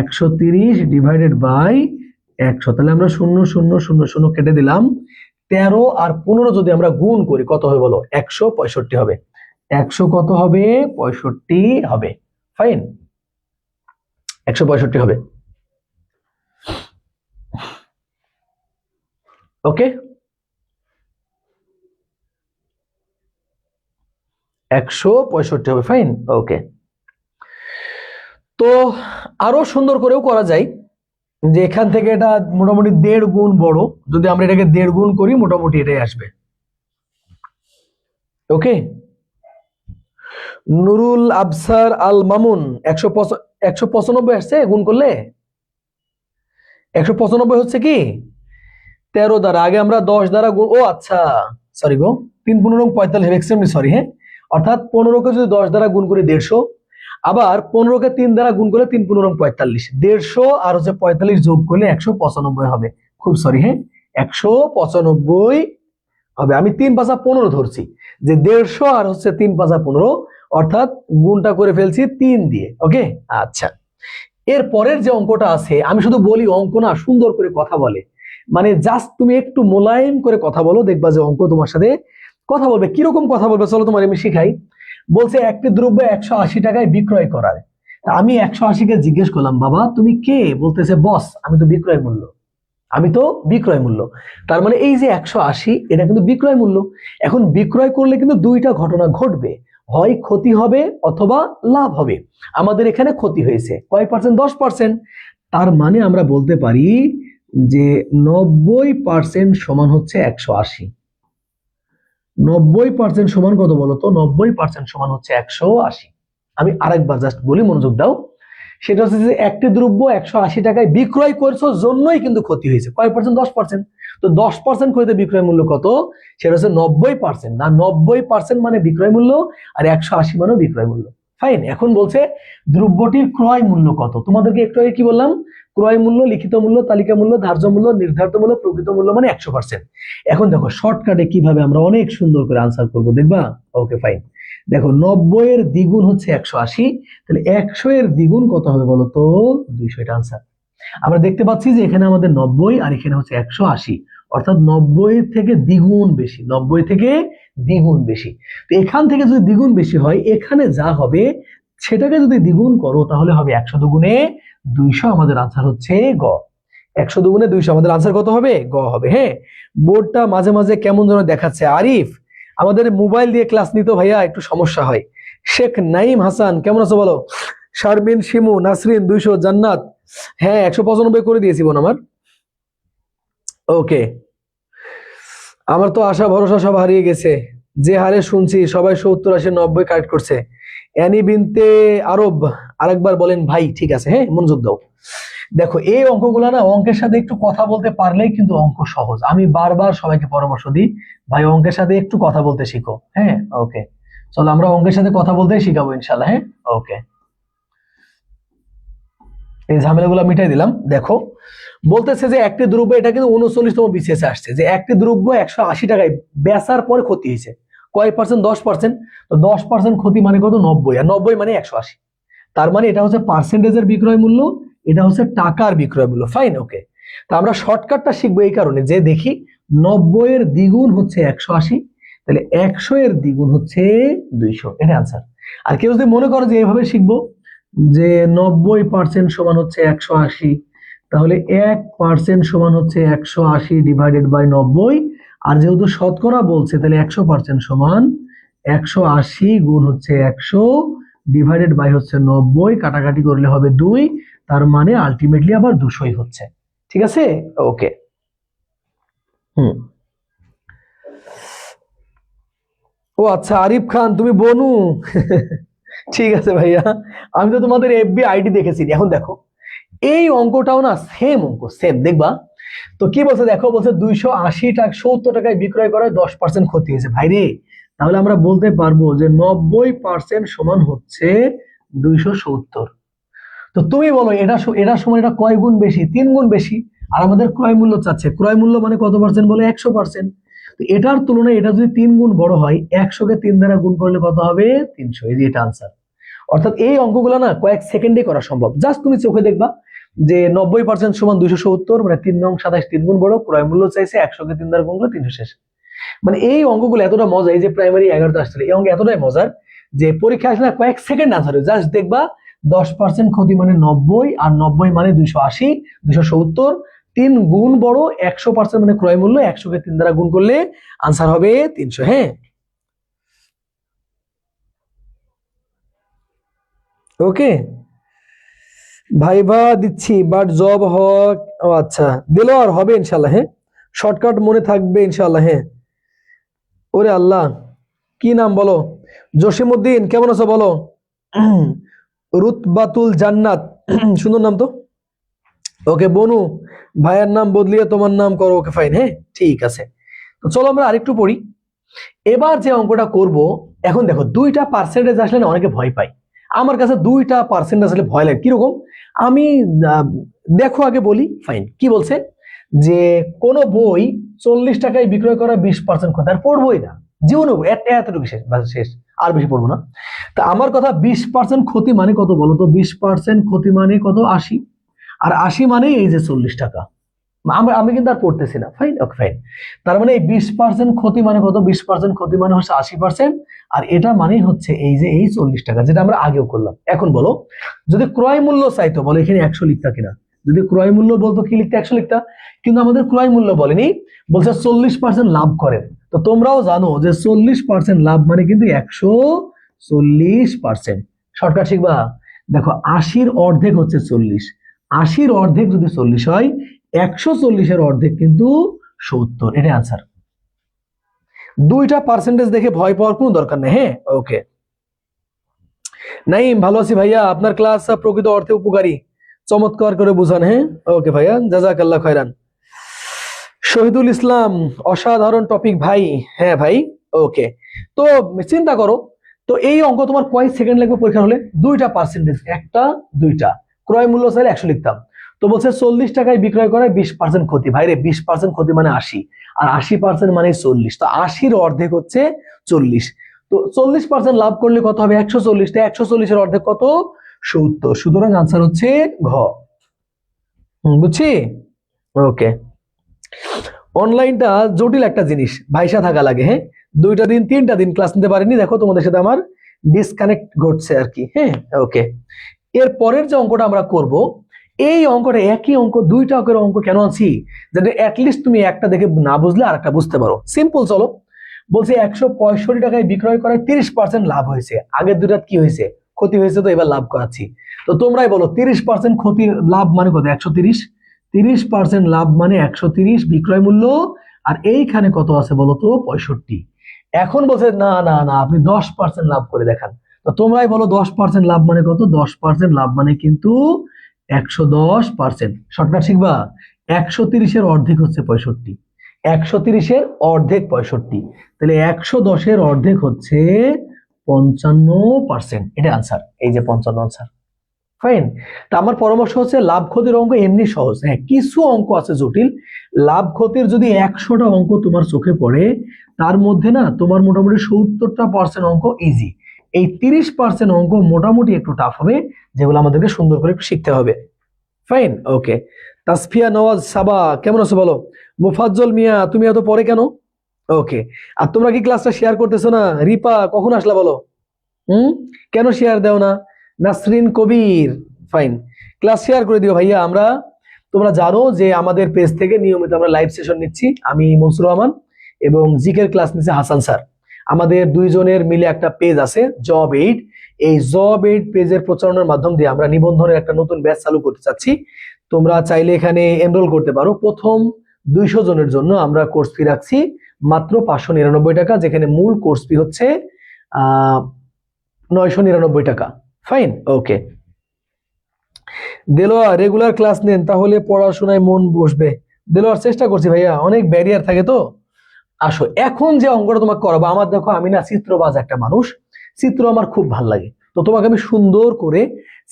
130 ডিভাইডেড বাই 100, তাহলে আমরা 0 0 0 0 কেটে দিলাম। 13 আর 15 যদি আমরা গুণ করি কত হবে বলো? 165 হবে। 100 কত হবে? 65 হবে। ফাইন, 165 হবে। ওকে, 165 হবে। ফাইন, ওকে। তো আরো সুন্দর করেও করা যায়, যে এখান থেকে এটা মোটামুটি 1.5 গুণ বড়, যদি আমরা এটাকে 1.5 গুণ করি মোটামুটি এটাই আসবে। ওকে, নুরুল আবসার আল মামুন 195 আসছে গুণ করলে। 195 হচ্ছে কি 13 দ্বারা, আগে আমরা 10 দ্বারা গুণ, ও আচ্ছা সরি গো, 3 15 45 এক্সট্রিমলি সরি। হ্যাঁ, অর্থাৎ 15কে যদি 10 দ্বারা গুণ করি 150, আবার 15কে 3 দ্বারা গুণ করলে 3 15 45, 150 আর হচ্ছে 45 যোগ করলে 195 হবে। খুব সরি, হ্যাঁ 195 হবে। আমি 3 5 15 ধরছি, যে 150 আর হচ্ছে 3 5 15, অর্থাৎ গুণটা করে ফেলছি 3 দিয়ে। ওকে, আচ্ছা। এর পরের যে অঙ্কটা আছে, আমি শুধু বলি অঙ্ক না, সুন্দর করে কথা বলে, মানে জাস্ট তুমি একটু মোলায়েম করে কথা বলো, দেখবা যে অঙ্ক তোমার সাথে কথা বলবে। কিরকম কথা বলবে চলো তোমার আমি শিখাই। বলছে একটি দ্রব্য 180 টাকায় বিক্রয় করার। আমি 180-কে জিজ্ঞেস করলাম, বাবা তুমি কে? বলতেছে বস, আমি তো বিক্রয় মূল্য, আমি তো বিক্রয় মূল্য। তার মানে এই যে 180 এটা কিন্তু বিক্রয় মূল্য। এখন বিক্রয় করলে কিন্তু দুইটা ঘটনা ঘটবে, হয় ক্ষতি হবে অথবা লাভ হবে। আমাদের এখানে ক্ষতি হয়েছে কয় পার্সেন্ট? 10%। তার মানে আমরা বলতে পারি যে 90% সমান হচ্ছে 180। 90% সমান কত বলতো? 90% সমান হচ্ছে 180। আমি আরেকবার জাস্ট বলি, মনোযোগ দাও। সেটা হচ্ছে যে একটি দ্রব্য 180 টাকায় বিক্রয় করছো জন্যই কিন্তু ক্ষতি হয়েছে কয় পার্সেন্ট? 10%। তো 10% ক্ষতিতে বিক্রয় মূল্য কত? সেটা হচ্ছে 90%। না, 90% মানে বিক্রয় মূল্য, আর 180 মানেও বিক্রয় মূল্য। ফাইন। এখন বলছে দ্রব্যটির ক্রয় মূল্য কত। তোমাদেরকে একটু আগে কি বললাম? ক্রয় মূল্য, লিখিত মূল্য, তালিকা মূল্য, ধার্য মূল্য, নির্ধারিত মূল্য, প্রকৃত মূল্য মানে 100%। এখন দেখো শর্টকাটে কিভাবে আমরা অনেক সুন্দর করে আনসার করবো, দেখবা? Okay fine. দেখো 90 এর দ্বিগুণ হচ্ছে 180, তাহলে 100 এর দ্বিগুণ কত হবে বলো তো? 200। এটা আনসার। আমরা দেখতে পাচ্ছি যে এখানে আমাদের 90 আর এখানে হচ্ছে 180, অর্থাৎ 90 থেকে দ্বিগুণ বেশি, 90 থেকে দ্বিগুণ বেশি। তো এখান থেকে যদি দ্বিগুণ বেশি হয়, এখানে যা হবে সেটাকে যদি দ্বিগুণ করো তাহলে হবে 100 দুগুণে 200। আমাদের আনসার হচ্ছে গ। 100 দুগুণে 200 আমাদের আনসার কত হবে? গ হবে। হ্যাঁ, বোর্ডটা মাঝে মাঝে কেমন যেন দেখাচ্ছে। আরিফ, আমাদের মোবাইল দিয়ে ক্লাস নিতে ভাইয়া একটু সমস্যা হয়। শেখ নাইম হাসান কেমন আছো বলো? শারমিন, শিমু, নাসরিন 200, জান্নাত হ্যাঁ 195 করে দিয়েছি বোন আমার। ওকে, আমার তো আশা ভরসা সব হারিয়ে গেছে। যে হারে শুনছি সবাই 70, 80, 90 কারেক্ট করছে। অ্যানি বিনতে আরব আরেকবার বলেন ভাই। ঠিক আছে, হ্যাঁ মনোযোগ দাও। দেখো এই অঙ্কগুলো না, অঙ্কের সাথে একটু কথা বলতে পারলেই কিন্তু অঙ্ক সহজ। আমি বারবার সবাইকে পরামর্শ দিই, ভাই অঙ্কের সাথে একটু কথা বলতে শিখো। হ্যাঁ ওকে, চলো আমরা অঙ্কের সাথে কথা বলতে শিখাবো ইনশাল্লাহ। হ্যাঁ ওকে, এই ঝামেলাগুলো মিটাই দিলাম। দেখো বলতেছে যে একটি দ্রব্য, এটা কিন্তু 39তম বিসিএসে আসছে, যে একটি দ্রব্য 180 টাকায় বেচার পরে ক্ষতি হয়েছে কয় পার্সেন্ট? 10%। তো 10% ক্ষতি মানে কত? 90, আর 90 মানে 180। তার মানে এটা হচ্ছে পার্সেন্টেজের বিক্রয় মূল্য, এটা হচ্ছে টাকার বিক্রয় মূল্য। ফাইন। ওকে, তা আমরা শর্টকাটটা শিখবো এই কারণে যে দেখি 90 এর দ্বিগুণ হচ্ছে 180, তাহলে 100 এর দ্বিগুণ হচ্ছে 200। এটা আনসার। আর কেউ যদি মনে করো যে এইভাবে শিখবো যে 90% সমান হচ্ছে 180, তাহলে 1% সমান হচ্ছে 180 ডিভাইডেড বাই 90, আর যেহেতু শতকরা বলছে তাহলে 100% সমান 180 গুণ হচ্ছে 100 ডিভাইডেড বাই হচ্ছে 90, কাটাকাটি করলে হবে 2, তার মানে আলটিমেটলি আবার 200ই হচ্ছে। ঠিক আছে ওকে। ও আচ্ছা, আরিফ খান তুমি বনু? ঠিক আছে ভাইয়া, আমি তো তোমাদের এফবি আইডি দেখেছি। এখন দেখো এই অঙ্কটাও না সেম অঙ্ক, সেম দেখবা। তো কি বলছে দেখো, বলছে 280 টাকা 70 টাকায় বিক্রয় করায় 10% ক্ষতি হয়েছে। ভাইরে, তাহলে আমরা বলতে পারবো যে 90% সমান হচ্ছে 270। তো তুমি বলো এটা সমান এটা কয় গুণ বেশি? 3 গুণ বেশি। আর আমাদের ক্রয় মূল্য চাচ্ছে, ক্রয় মূল্য মানে কত পার্সেন্ট বলে? 100%। তো এটার তুলনায় এটা যদি 3 গুণ বড় হয়, 100কে 3 দ্বারা গুণ করলে কত হবে? 300। এই যে এটা আনসার। অর্থাৎ এই অঙ্কগুলো না কয়েক সেকেন্ডে করা সম্ভব, জাস্ট তুমি চোখে দেখবা যে 90% সমান 270, মানে 3 নং 27 3 গুণ বড়, ক্রয় মূল্য চাইছে, 100কে 3 দ্বারা গুণ করলে 300 শেষ। মানে এই অঙ্কগুলো এতটা মজা, এই যে প্রাইমারি 11তে আসছিল এই অঙ্ক এতটাই মজার যে পরীক্ষা আসলে কয়েক সেকেন্ড আনসার, জাস্ট দেখবা 10% ক্ষতি মানে 90, আর 90 মানে 280, 270, 3 গুণ বড় 100% মানে ক্রয় মূল্য, 100কে 3 দ্বারা গুণ করলে আনসার হবে 300। হ্যাঁ ওকে, ভাইবা দিচ্ছি বাট জব হক। ও আচ্ছা, দিল আর হবে ইনশাল্লাহ। হ্যাঁ, শর্টকাট মনে থাকবে ইনশাল্লাহ। হ্যাঁ, ওরে আল্লাহ, কি নাম বলো? জসিমউদ্দিন কেমন আছো বলো? রুতবাতুল জান্নাত, সুন্দর নাম তো। ওকে বনু, ভাইয়ের নাম বদলিয়ে তোমার নাম করো। Okay fine. হ্যাঁ ঠিক আছে, তো চলো আমরা আরেকটু পড়ি। এবার যে অঙ্কটা করব, এখন দেখো 2টা পার্সেন্টেজ আসলে না অনেকে ভয় পায়। আমার কাছে 2টা পার্সেন্ট আসলে ভয় লাগে। কিরকম? আমি দেখো আগে বলি। ফাইন। কি বলছে যে কোন বই 40 টাকায় বিক্রয় করা 20% ক্ষতি, আর পড়বোই না জীবনে, এতটুকু শেষ, শেষ, আর বেশি পড়বো না। তা আমার কথা 20% ক্ষতি মানে কত বলো তো? 20% ক্ষতি মানে কত? 80। আর 80 মানে এই যে 40 টাকা। আমি কিন্তু আর পড়তেছি না। ফাইন। Okay fine. তার মানে এই 20% ক্ষতি মানে কত? 20% ক্ষতি মানে হচ্ছে 80%, আর এটা মানে হচ্ছে এই যে এই 40 টাকা, যেটা আমরা আগেও করলাম। এখন বলো, যদি ক্রয় মূল্য চাইতো, বলো এখানে 100 লিখতা কিনা? যদি ক্রয় মূল্য বলতো কি লিখতে? 100 লিখতা। কিন্তু আমাদের ক্রয় মূল্য বলেনি, বলছে 40% লাভ করেন। তো তোমরাও জানো যে 40% লাভ মানে কিন্তু 140%। শর্টকাট শিখবা। দেখো 80-র অর্ধেক হচ্ছে 40, 80-র অর্ধেক যদি 40 হয়, 140-এর অর্ধেক কিন্তু 70। এটা আনসার। 2টা পার্সেন্টেজ দেখে ভয় পাওয়ার কোনো দরকার নেই। হ্যাঁ ওকে, নাইম ভালো আছি ভাইয়া, আপনার ক্লাস প্রকৃত অর্থে উপকারী, চমৎকার করে বুঝান। হ্যাঁ ওকে ভাইয়া, জাযাকাল্লাহ খায়রান। শহীদুল ইসলাম, অসাধারণ টপিক ভাই। হ্যাঁ ভাই, ওকে। তো চিন্তা করো, তো এই অঙ্ক তোমার কয় সেকেন্ড লাগবে পরীক্ষা হলে? 2টা পার্সেন্টেজ, 1টা 2টা। ক্রয় মূল্য চাইলে 100 লিখতাম। তো বলছে 40 টাকায় বিক্রয় করে 20% ক্ষতি। ভাই রে, 20% ক্ষতি মানে 80, আর 80% মানে 40। তো 80-র অর্ধেক হচ্ছে 40। তো 40% লাভ করলে কত হবে? 140। তো 140-এর অর্ধেক কত? 70। সুতরাং আনসার হচ্ছে ঘ। বুঝছি? ওকে। অনলাইনটা জটিল একটা জিনিস, ভাইসা থাকা লাগে। হ্যাঁ, 2টা দিন 3টা দিন ক্লাস নিতে পারিনি, দেখো তোমাদের সাথে আমার ডিসকানেক্ট ঘটছে আর কি। হ্যাঁ, ওকে। এর পরের যে অঙ্কটা আমরা করব, এই অঙ্কটা একই অঙ্ক, 2টা অঙ্কের অঙ্ক কেন আনছি? যাতে অ্যাটলিস্ট তুমি একটা দেখে না বুঝলে আর একটা বুঝতে পারো। সিম্পল, চলো। বলছে 165 টাকায় বিক্রয় করে 30% লাভ হয়েছে। আগের দুটার কি হয়েছে? ক্ষতি হয়েছে। তো এবার লাভ করাচ্ছি। তো তোমরাই বলো 30% ক্ষতি লাভ মানে কত? 130। 30% লাভ মানে 130 বিক্রয় মূল্য। আর এইখানে কত আছে বলো তো? 65। এখন বলছে না না না, আপনি 10% লাভ করে দেখান। তো তোমরাই বলো 10% লাভ মানে কত? 10% লাভ মানে কিন্তু 110%। শর্টকাট শিখবা। 130-এর অর্ধেক হচ্ছে 65। 130-এর অর্ধেক 65। তাহলে 110-এর অর্ধেক হচ্ছে 55%। এটা আনসার, এই যে 55 আনসার। ফাইন। তা আমার পরামর্শ হচ্ছে, লাভ ক্ষতির অঙ্ক এমনি সহজ। হ্যাঁ, কিছু অঙ্ক আছে জটিল। লাভ ক্ষতির যদি 100টা অঙ্ক তোমার চোখে পড়ে, তার মধ্যে না তোমার মোটামুটি 70% অঙ্ক ইজি। এই 30% অঙ্ক মোটামুটি একটু টাফ হবে, যেগুলো আমাদেরকে সুন্দর করে একটু শিখতে হবে। ফাইন, ওকে। তাসফিয়া নওয়াজ সাবা, কেমন আছো বলো? মুফাজ্জল মিয়া, তুমি এত পরে কেন? ওকে। আর তোমরা কি ক্লাসটা শেয়ার করতেছো না? রিপা, কখন আসলা বলো? হুম, কেন শেয়ার দাও না? নাসরিন কবির, ফাইন। ক্লাস শেয়ার করে দিও ভাইয়া। তোমরা জানো যে আমাদের পেজ থেকে নিয়মিত আমরা লাইভ সেশন নিচ্ছি। আমি মনসুর রহমান এবং জিকের ক্লাস নিচ্ছে হাসান স্যার। আমাদের দুইজনের মিলে একটা পেজ আছে, জব এইড। এই জব এইড পেজের প্রচারণার মাধ্যম দিয়ে আমরা নিবন্ধনের একটা নতুন ব্যাচ চালু করতে চাচ্ছি। তোমরা চাইলে এখানে এনরোল করতে পারো। প্রথম 200 জনের জন্য আমরা কোর্স ফি রাখছি মাত্র 599 টাকা, যেখানে মূল কোর্স ফি হচ্ছে 999 টাকা। ফাইন, ওকে। দেলোয়ার, রেগুলার ক্লাস নেন, তাহলে পড়াশোনায় মন বসবে। দেলোয়ার, চেষ্টা করছি ভাইয়া, অনেক ব্যারিয়ার থাকে তো। আসো, এখন যে অঙ্কটা তোমাকে করাবো, আমার দেখো আমি না চিত্রবাজ একটা মানুষ, চিত্র আমার খুব ভাল লাগে। তো তোমাকে আমি সুন্দর করে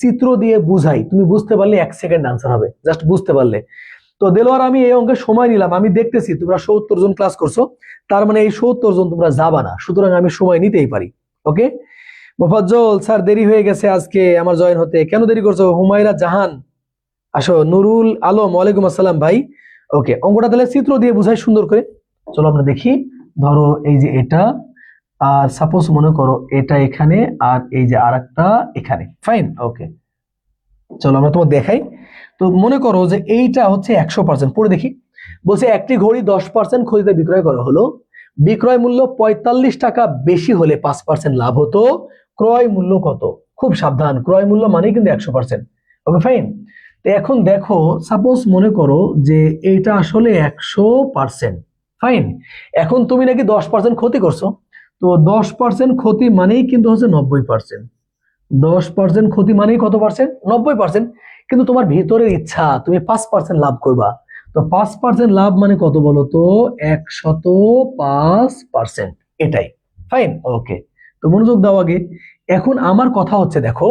চিত্র দিয়ে বুঝাই, তুমি বুঝতে পারলে 1 সেকেন্ড আনসার হবে, জাস্ট বুঝতে পারলে। তো দেলোয়ার, আমি এই অঙ্কে সময় নিলাম। আমি দেখতেছি তোমরা 70 জন ক্লাস করছো, তার মানে এই 70 জন তোমরা যাবা না, সুতরাং আমি সময় নিতেই পারি। ওকে। মোফাজ্জল স্যার, দেরি হয়ে গেছে আজকে আমার জয়েন হতে। কেন দেরি করছো? হুমায়রা জাহান, আসো। নুরুল আলম, ওয়ালাইকুম আসসালাম ভাই। ওকে, অঙ্কটা তাহলে চিত্র দিয়ে বুঝাই সুন্দর করে। চলো আমরা দেখি। ধরো এই যে এটা, আর সাপোজ মনে করো এটা এখানে, আর এই যে আরেকটা এখানে। ফাইন, ওকে। চলো আমরা তোমাকে দেখাই। তো মনে করো যে এইটা হচ্ছে 100%। পড়ে দেখি। বলছে একটি ঘড়ি 10% ক্ষতিতে বিক্রয় করা হলো। বিক্রয় মূল্য 45 টাকা বেশি হলে 5% লাভ হতো। ক্রয় মূল্য কত? খুব সাবধান, ক্রয় মূল্য মানেই কিন্তু 100%। ওকে, ফাইন। তো এখন দেখো, সাপোজ মনে করো যে এইটা আসলে 100%। ফাইন। এখন তুমি নাকি 10% ক্ষতি করছো। তো 10% ক্ষতি মানেই কিন্তু হচ্ছে 90%। 10% ক্ষতি মানেই কত পার্সেন্ট? 90%। কিন্তু তোমার ভিতরের ইচ্ছা তুমি 5% লাভ করবা। তো 5% লাভ মানে কত বলো তো? 105%। এটাই। ফাইন, ওকে। তো মনোযোগ দাও আগে। এখন আমার কথা হচ্ছে, দেখো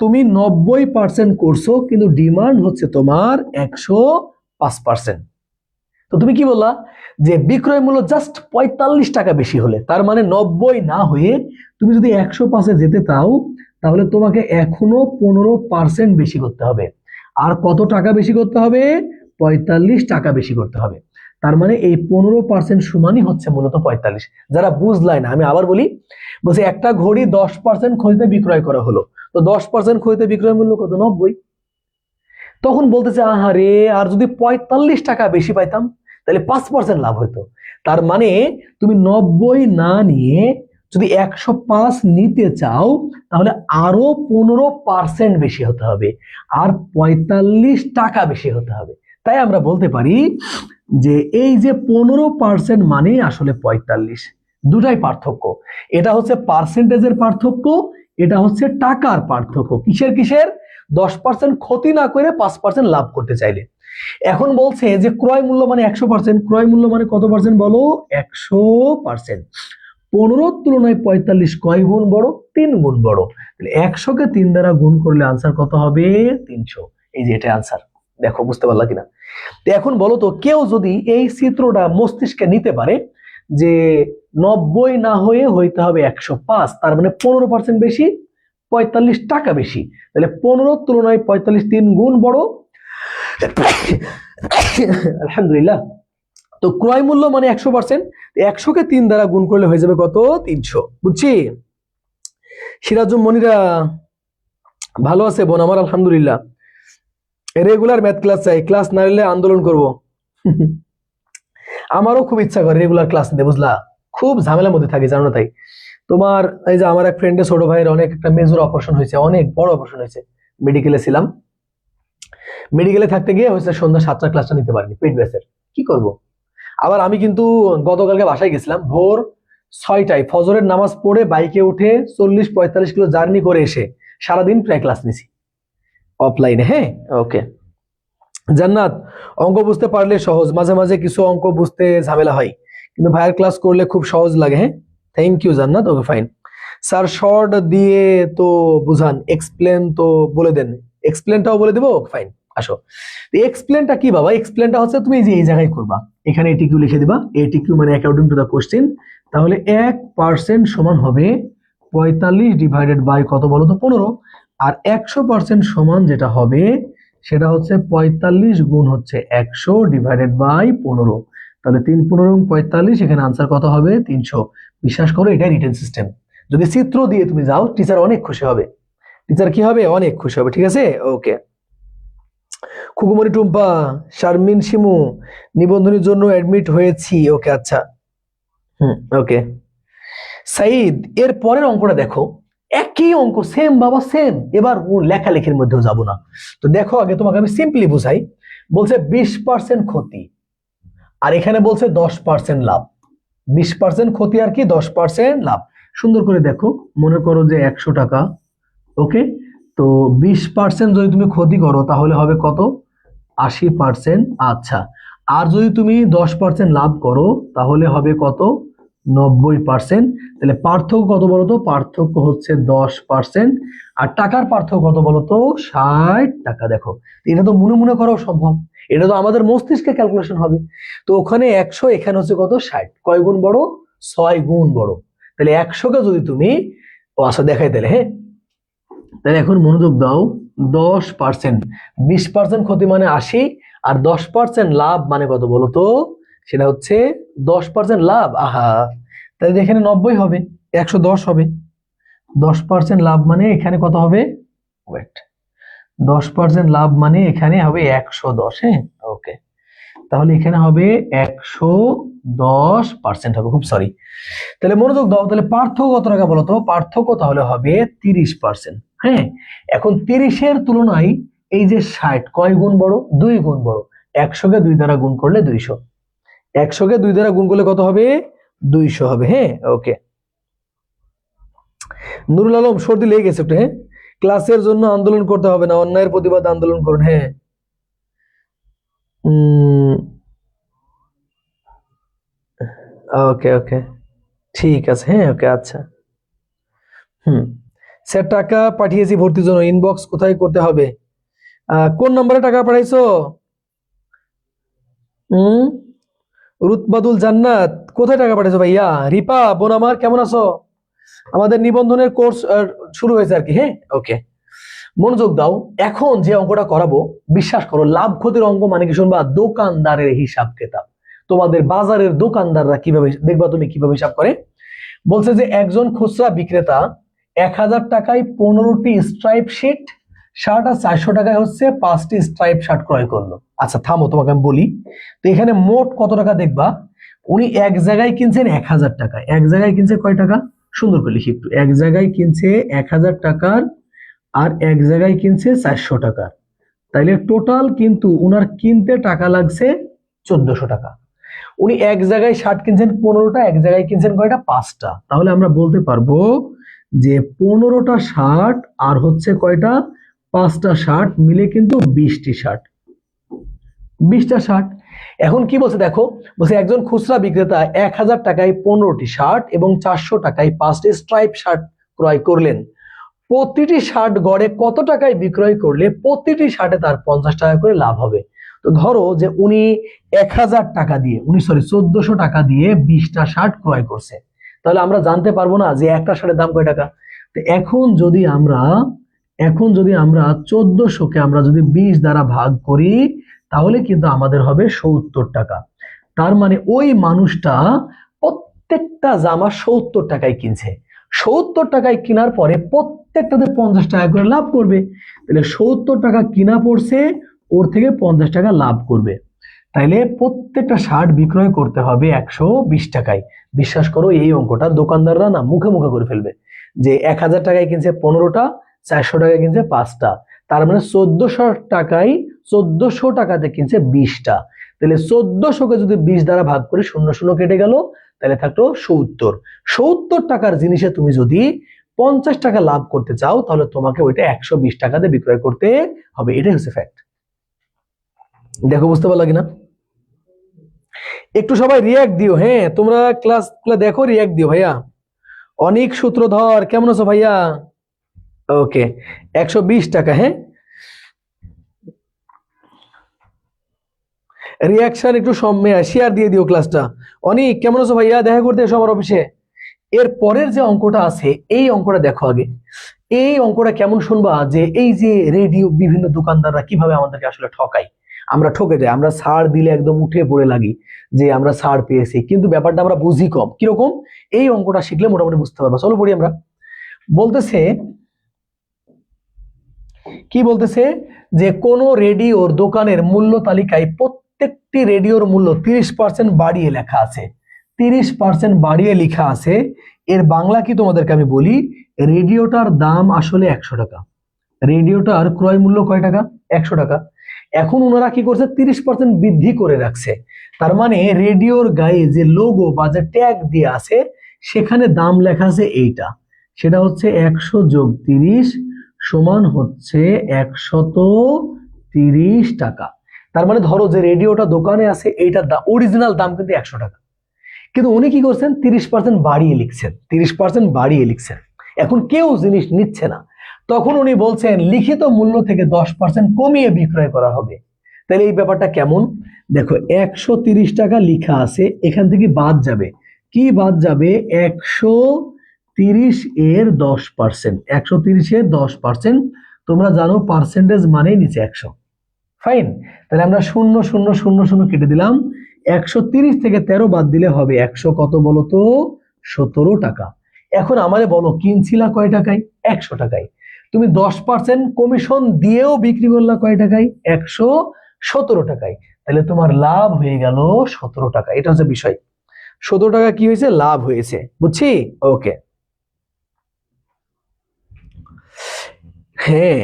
তুমি 90% করছো, কিন্তু ডিমান্ড হচ্ছে তোমার 105%। তো তুমি কি বললা? যে বিক্রয় মূল্য জাস্ট 45 টাকা বেশি হলে, তার মানে 90 না হয়ে তুমি যদি 105-এ যেতে চাও, তাহলে তোমাকে এখনো 15% বেশি করতে হবে। আর কত টাকা বেশি করতে হবে? 45 টাকা বেশি করতে হবে। তার মানে এই 15% সমানই হচ্ছে মূলত 45। যারা বুঝলাই না, আমি আবার বলি। বলছে একটা ঘড়ি 10% ক্ষতিতে বিক্রয় করা হলো। তো 10% ক্ষতিতে বিক্রয় মূল্য কত? 90। তখন বলতেছে আহারে, আর যদি 45 টাকা বেশি পাইতাম, তাহলে 5% লাভ হতো। তার মানে তুমি 90 না নিয়ে যদি 105 নিতে চাও, তাহলে আরো 15% বেশি হতে হবে, আর 45 টাকা বেশি হতে হবে। তাই আমরা বলতে পারি যে এই যে 15% মানে আসলে 45। দুটাই পার্থক্য। এটা হচ্ছে পার্সেন্টেজের পার্থক্য, এটা হচ্ছে টাকার পার্থক্য। কিসের কিসের? 10% ক্ষতি না করে 5% লাভ করতে চাইলে। এখন বলছে যে ক্রয় মূল্য মানে 100%, ক্রয় মূল্য মানে কত পার্সেন্ট বলো? 100%। 15 তুলনায় 45 কয় গুণ বড়? 3 গুণ বড়। তাহলে 100 কে 3 দ্বারা গুণ করলে আনসার কত হবে? 300। এই যে এটা আনসার, দেখো বুঝতে পারলা কিনা? তো এখন বলো তো, কেউ যদি এই চিত্রটা মস্তিষ্কে নিতে পারে যে 90 না হয়ে হইতে হবে 105, তার মানে 15% বেশি, 45 টাকা বেশি, তাহলে 15 তুলনায় 45 3 গুণ বড়। আলহামদুলিল্লাহ। তো ক্রয় মূল্য মানে 100%, 100 কে 3 দ্বারা গুণ করলে হয়ে যাবে কত? 300। বুঝছি? সিরাজুম মনিরা ভালো আছে বোন আমার? আলহামদুলিল্লাহ। রেগুলার ম্যাথ ক্লাস চাই, ক্লাস না নিলে আন্দোলন করব। আমারও খুব ইচ্ছা করে রেগুলার ক্লাস নিতে, বুঝলা? খুব ঝামেলার মধ্যে থাকি, জানো না? তাই তোমার এই যে আমার এক ফ্রেন্ডের ছোট ভাইয়ের অনেক একটা মেজর অপারেশন হয়েছে, অনেক বড় অপারেশন হয়েছে, মেডিকেলে ছিলাম। মেডিকেলে থাকতে গিয়ে হয়েছে সন্ধ্যা 7টার ক্লাসটা নিতে পারিনি, পেট ব্যাসের। কি করব? আবার আমি কিন্তু গতকালকে বাসায় গেছিলাম ভোর 6টায়, ফজরের নামাজ পড়ে বাইকে উঠে 40-45 কিলো জার্নি করে এসে সারাদিন প্রায় ক্লাস নিছি অফলাইনে। হ্যাঁ, ওকে। জান্নাত, অঙ্ক বুঝতে পারলে সহজ, মাঝে মাঝে কিছু অঙ্ক বুঝতে ঝামেলা হয়, কিন্তু ভাইয়ের ক্লাস করলে খুব সহজ লাগে। হ্যাঁ, থ্যাংক ইউ জান্নাত। ওকে ফাইন স্যার, শর্ট দিয়ে তো বুঝান, এক্সপ্লেন তো বলে দেন। এক্সপ্লেনটাও বলে দেবো। ফাইন, আসো। এক্সপ্লেনটা কি বাবা? এক্সপ্লেনটা হচ্ছে তুমি যে এই জায়গায় করবা, এখানে এটিকিউ লিখে দিবা, এটিকিউ মানে অ্যাকর্ডিং টু দ্য কোশ্চেন। তাহলে 1% সমান হবে 45 ডিভাইডেড বাই কত বলো তো? 15। আর 100% সমান যেটা হবে সেটা হচ্ছে 45 গুণ হচ্ছে 100 ডিভাইডেড বাই 15। তাহলে 3 15 45, এখানে আনসার কত হবে? 300। বিশ্বাস করো, এটা রিটেন সিস্টেম। যদি চিত্র দিয়ে তুমি যাও, টিচার অনেক খুশি হবে। টিচার কি হবে? অনেক খুশি হবে। ঠিক আছে, ওকে। খুকুমনি টুম্পা, শারমিন শিমু, নিবন্ধনের জন্য অ্যাডমিট হয়েছি। ওকে, আচ্ছা। ওকে। সাইদ, এর পরের অঙ্কটা দেখো, একই অঙ্ক, সেম বাবা সেম। এবার লেখালেখির মধ্যেও যাব না। তো দেখো, আগে তোমাকে আমি সিম্পলি বুঝাই। বলছে 20% ক্ষতি, আর এখানে বলছে 10% লাভ। 20% ক্ষতি আর কি 10% লাভ। সুন্দর করে দেখো, মনে করো যে 100 টাকা। ওকে, তো 20% যদি তুমি ক্ষতি করো তাহলে হবে কত? 80%। আচ্ছা, আর যদি তুমি 10% লাভ করো তাহলে হবে কত? 90%। তাহলে পার্থক্য কত বলতো? পার্থক্য হচ্ছে 10%। আর টাকার পার্থক্য কত বলতো? 60 টাকা। দেখো, এটা তো মনে মনে করাও সম্ভব, এটা তো আমাদের মস্তিষ্কে ক্যালকুলেশন হবে। তো ওখানে 100, এখানে হচ্ছে কত? 60। কয় গুণ বড়? 6 গুণ বড়। তাহলে 100 কে যদি তুমি, ও আচ্ছা দেখাই তাহলে। হ্যাঁ, তাহলে এখন মনোযোগ দাও। 10%, 20% ক্ষতি মানে 80, আর 10% লাভ মানে কত বলো তো? সেটা হচ্ছে 10% লাভ। আহা, তাহলে এখানে 90 হবে, 110 হবে। 10% লাভ মানে এখানে কত হবে? ওয়েট, 10% লাভ মানে এখানে হবে 110। হ্যাঁ, ওকে। তাহলে এখানে হবে 110% হবে, খুব সরি। তাহলে মনোযোগ দাও, তাহলে পার্থক্য কত টাকা বলো তো? পার্থক্য তাহলে হবে 30%। হ্যাঁ, এখন 30-এর তুলনায় এই যে 60 কয় গুণ বড়? 2 গুণ বড়। 100 কে 2 দ্বারা গুণ করলে 200। 100 কে 2 দ্বারা গুণ করলে কত হবে? 200 হবে। হ্যাঁ, ওকে। নুরুল আলম, সর্দি লেগে গেছে একটু। হ্যাঁ, ক্লাসের জন্য আন্দোলন করতে হবে না, অন্যায়ের প্রতিবাদ আন্দোলন করুন। হ্যাঁ, ওকে ওকে, ঠিক আছে। হ্যাঁ, ওকে, আচ্ছা। স্যার, টাকা পাঠিয়েছি ভর্তির জন্য, ইনবক্স কোথায় করতে হবে? কোন নম্বরে টাকা পাঠাইছো? রুতবাদুল জান্নাত, কোথায় টাকা পাঠাইছো ভাইয়া? রিপা বোন আমার, কেমন আছো? আমাদের নিবন্ধনের কোর্স শুরু হয়েছে আর কি। হ্যাঁ, ওকে, মনোযোগ দাও। এখন যে অঙ্কটা করাবো, বিশ্বাস করো, লাভ ক্ষতির অঙ্ক মানে কি শুনবা? দোকানদারের হিসাব কিতাব। তোমাদের বাজারের দোকানদাররা কিভাবে দেখবা, তুমি কিভাবে হিসাব করে। বলছে যে একজন খুচরা বিক্রেতা 1000 টাকায় 15টি স্ট্রাইপ শিট শার্ট আর 400 টাকায় হচ্ছে 5টি স্ট্রাইপ শার্ট ক্রয় করলো। আচ্ছা থামো, তোমাকে আমি বলি। তো এখানে মোট কত টাকা দেখবা? উনি এক জায়গায় কিনছেন 1000 টাকায়, এক জায়গায় কিনছে কয় টাকা? সুন্দর করে লিখি একটু। এক জায়গায় কিনছে 1000 টাকার, আর এক জায়গায় কিনছে 400 টাকার। তাইলে টোটাল কিন্তু উনার কিনতে টাকা লাগছে 1400 টাকা। উনি এক জায়গায় শার্ট কিনছেন 15টা, এক জায়গায় কিনছেন কয়টা? 5টা। তাহলে আমরা বলতে পারবো যে 15টা শার্ট আর হচ্ছে কয়টা? 5টা শার্ট মিলে কিন্তু 20টি শার্ট। 20টা শার্ট। এখন কি বলছে দেখো, বলছে একজন খুচরা বিক্রেতা 1000 টাকায় 15টি শার্ট এবং 400 টাকায় 5টি স্ট্রাইপ শার্ট ক্রয় করলেন। প্রতিটি শার্ট গড়ে কত টাকায় বিক্রয় করলে প্রতিটি শার্টে তার 50 টাকা করে লাভ হবে? তো ধরো যে উনি 1000 টাকা দিয়ে 1400 টাকা দিয়ে 20টা শার্ট ক্রয় করছে, তাহলে আমরা জানতে পারবো না যে একটা শার্টের দাম কয় টাকা? তো এখন যদি আমরা 1400-কে আমরা যদি 20 দ্বারা ভাগ করি, তাহলে কিন্তু আমাদের হবে 70 টাকা। তার মানে ওই মানুষটা প্রত্যেকটা জামা 70 টাকায় কিনছে। 70 টাকায় কেনার পরে প্রত্যেকটাতে 50 টাকা করে লাভ করবে। তাহলে 70 টাকা কিনা পড়ছে, ওর থেকে 50 টাকা লাভ করবে। তাইলে প্রত্যেকটা শার্ট বিক্রয় করতে হবে 120 টাকায়। বিশ্বাস করো এই অঙ্কটা দোকানদাররা না মুখে মুখে করে ফেলবে যে 1000 টাকায় কিনছে 15টা, 400 টাকায় কিনছে 5টা, তার মানে 1400 টাকাতে কিনছে 20টা। তাহলে 1400-কে যদি 20 দ্বারা ভাগ করি, 00 কেটে গেল, তাহলে থাকলো 70 টাকার জিনিসে তুমি যদি 50 টাকা লাভ করতে চাও, তাহলে তোমাকে ওইটা 120 টাকাতে বিক্রয় করতে হবে। এটাই হচ্ছে ফ্যাক্ট। দেখো বুঝতে পারলা কিনা? একটু সবাই রিয়াক্ট দিও। হ্যাঁ, তোমরা ক্লাসগুলো দেখো, রিয়াক্ট দিও। ভাইয়া অনেক সূত্রধর কেমন আছো ভাইয়া? ওকে, 120 টাকা। হ্যাঁ, রিয়াকশন একটু শেয়ার দিয়ে দিও ক্লাসটা। অনেক কেমন আছো ভাইয়া? দেখা করতে এসো আমার অফিসে। এর পরের যে অঙ্কটা আছে, এই অঙ্কটা দেখো আগে। এই অঙ্কটা কেমন শুনবা, যে এই যে রেডিও বিভিন্ন দোকানদাররা কিভাবে আমাদেরকে আসলে ঠকায়। আমরা ঠকে যাই, আমরা ছাড় দিলে একদম উঠে পড়ে লাগি যে আমরা ছাড় পেয়েছি, কিন্তু ব্যাপারটা আমরা বুঝি কম। কিরকম? এই অঙ্কটা শিখলে মোটামুটি বুঝতে পারবা। চলো পড়ি আমরা। বলতেছে কি বলতেছে, যে কোন রেডিওর দোকানের মূল্য তালিকায় প্রত্যেকটি রেডিওর মূল্য 30% বাড়িয়ে লেখা আছে। 30% বাড়িয়ে লেখা আছে। এর বাংলা কি তোমাদেরকে আমি বলি, রেডিওটার দাম আসলে 100 টাকা। রেডিওটার ক্রয় মূল্য কয় টাকা? 100 টাকা। এখন ওনারা কি করছে, 30% বৃদ্ধি করে রাখছে। তার মানে রেডিওর গায়ে যে লোগো বা যে ট্যাগ দিয়ে আছে, সেখানে দাম লেখা আছে এইটা, সেটা হচ্ছে 100 যোগ 30 সমান হচ্ছে 130 টাকা। তার মানে ধরো যে রেডিওটা দোকানে আছে, এইটার অরিজিনাল দাম কিন্তু 100 টাকা, কিন্তু উনি কি করছেন, 30% বাড়িয়ে লিখছেন। 30% বাড়িয়ে লিখছেন। এখন কেউ জিনিস নিচ্ছে না, তখন উনি বলছেন লিখিত মূল্য থেকে 10% কমিয়ে বিক্রয় করা হবে। তাহলে এই ব্যাপারটা কেমন? দেখো 130 টাকা লেখা আছে, এখান থেকে বাদ যাবে কি? বাদ যাবে 130 এর 10%। 130 এর 10%, তোমরা জানো পার্সেন্টেজ মানেই নিচে 100। ফাইন। তাহলে আমরা 0 0 0 0 কেটে দিলাম। 130 থেকে 13 বাদ দিলে হবে 100 কত বলো তো? 17 টাকা। এখন আমারে বলো কিনছিলা কয় টাকায়? 100 টাকায়। তুমি 10% কমিশন দিয়েও বিক্রি করলা কয় টাকায়? 117 টাকায়। তাহলে তোমার লাভ হয়ে গেল 17 টাকা। এটা হচ্ছে বিষয়। 17 টাকা কি হয়েছে? লাভ হয়েছে। বুঝছি? ওকে। হ্যাঁ,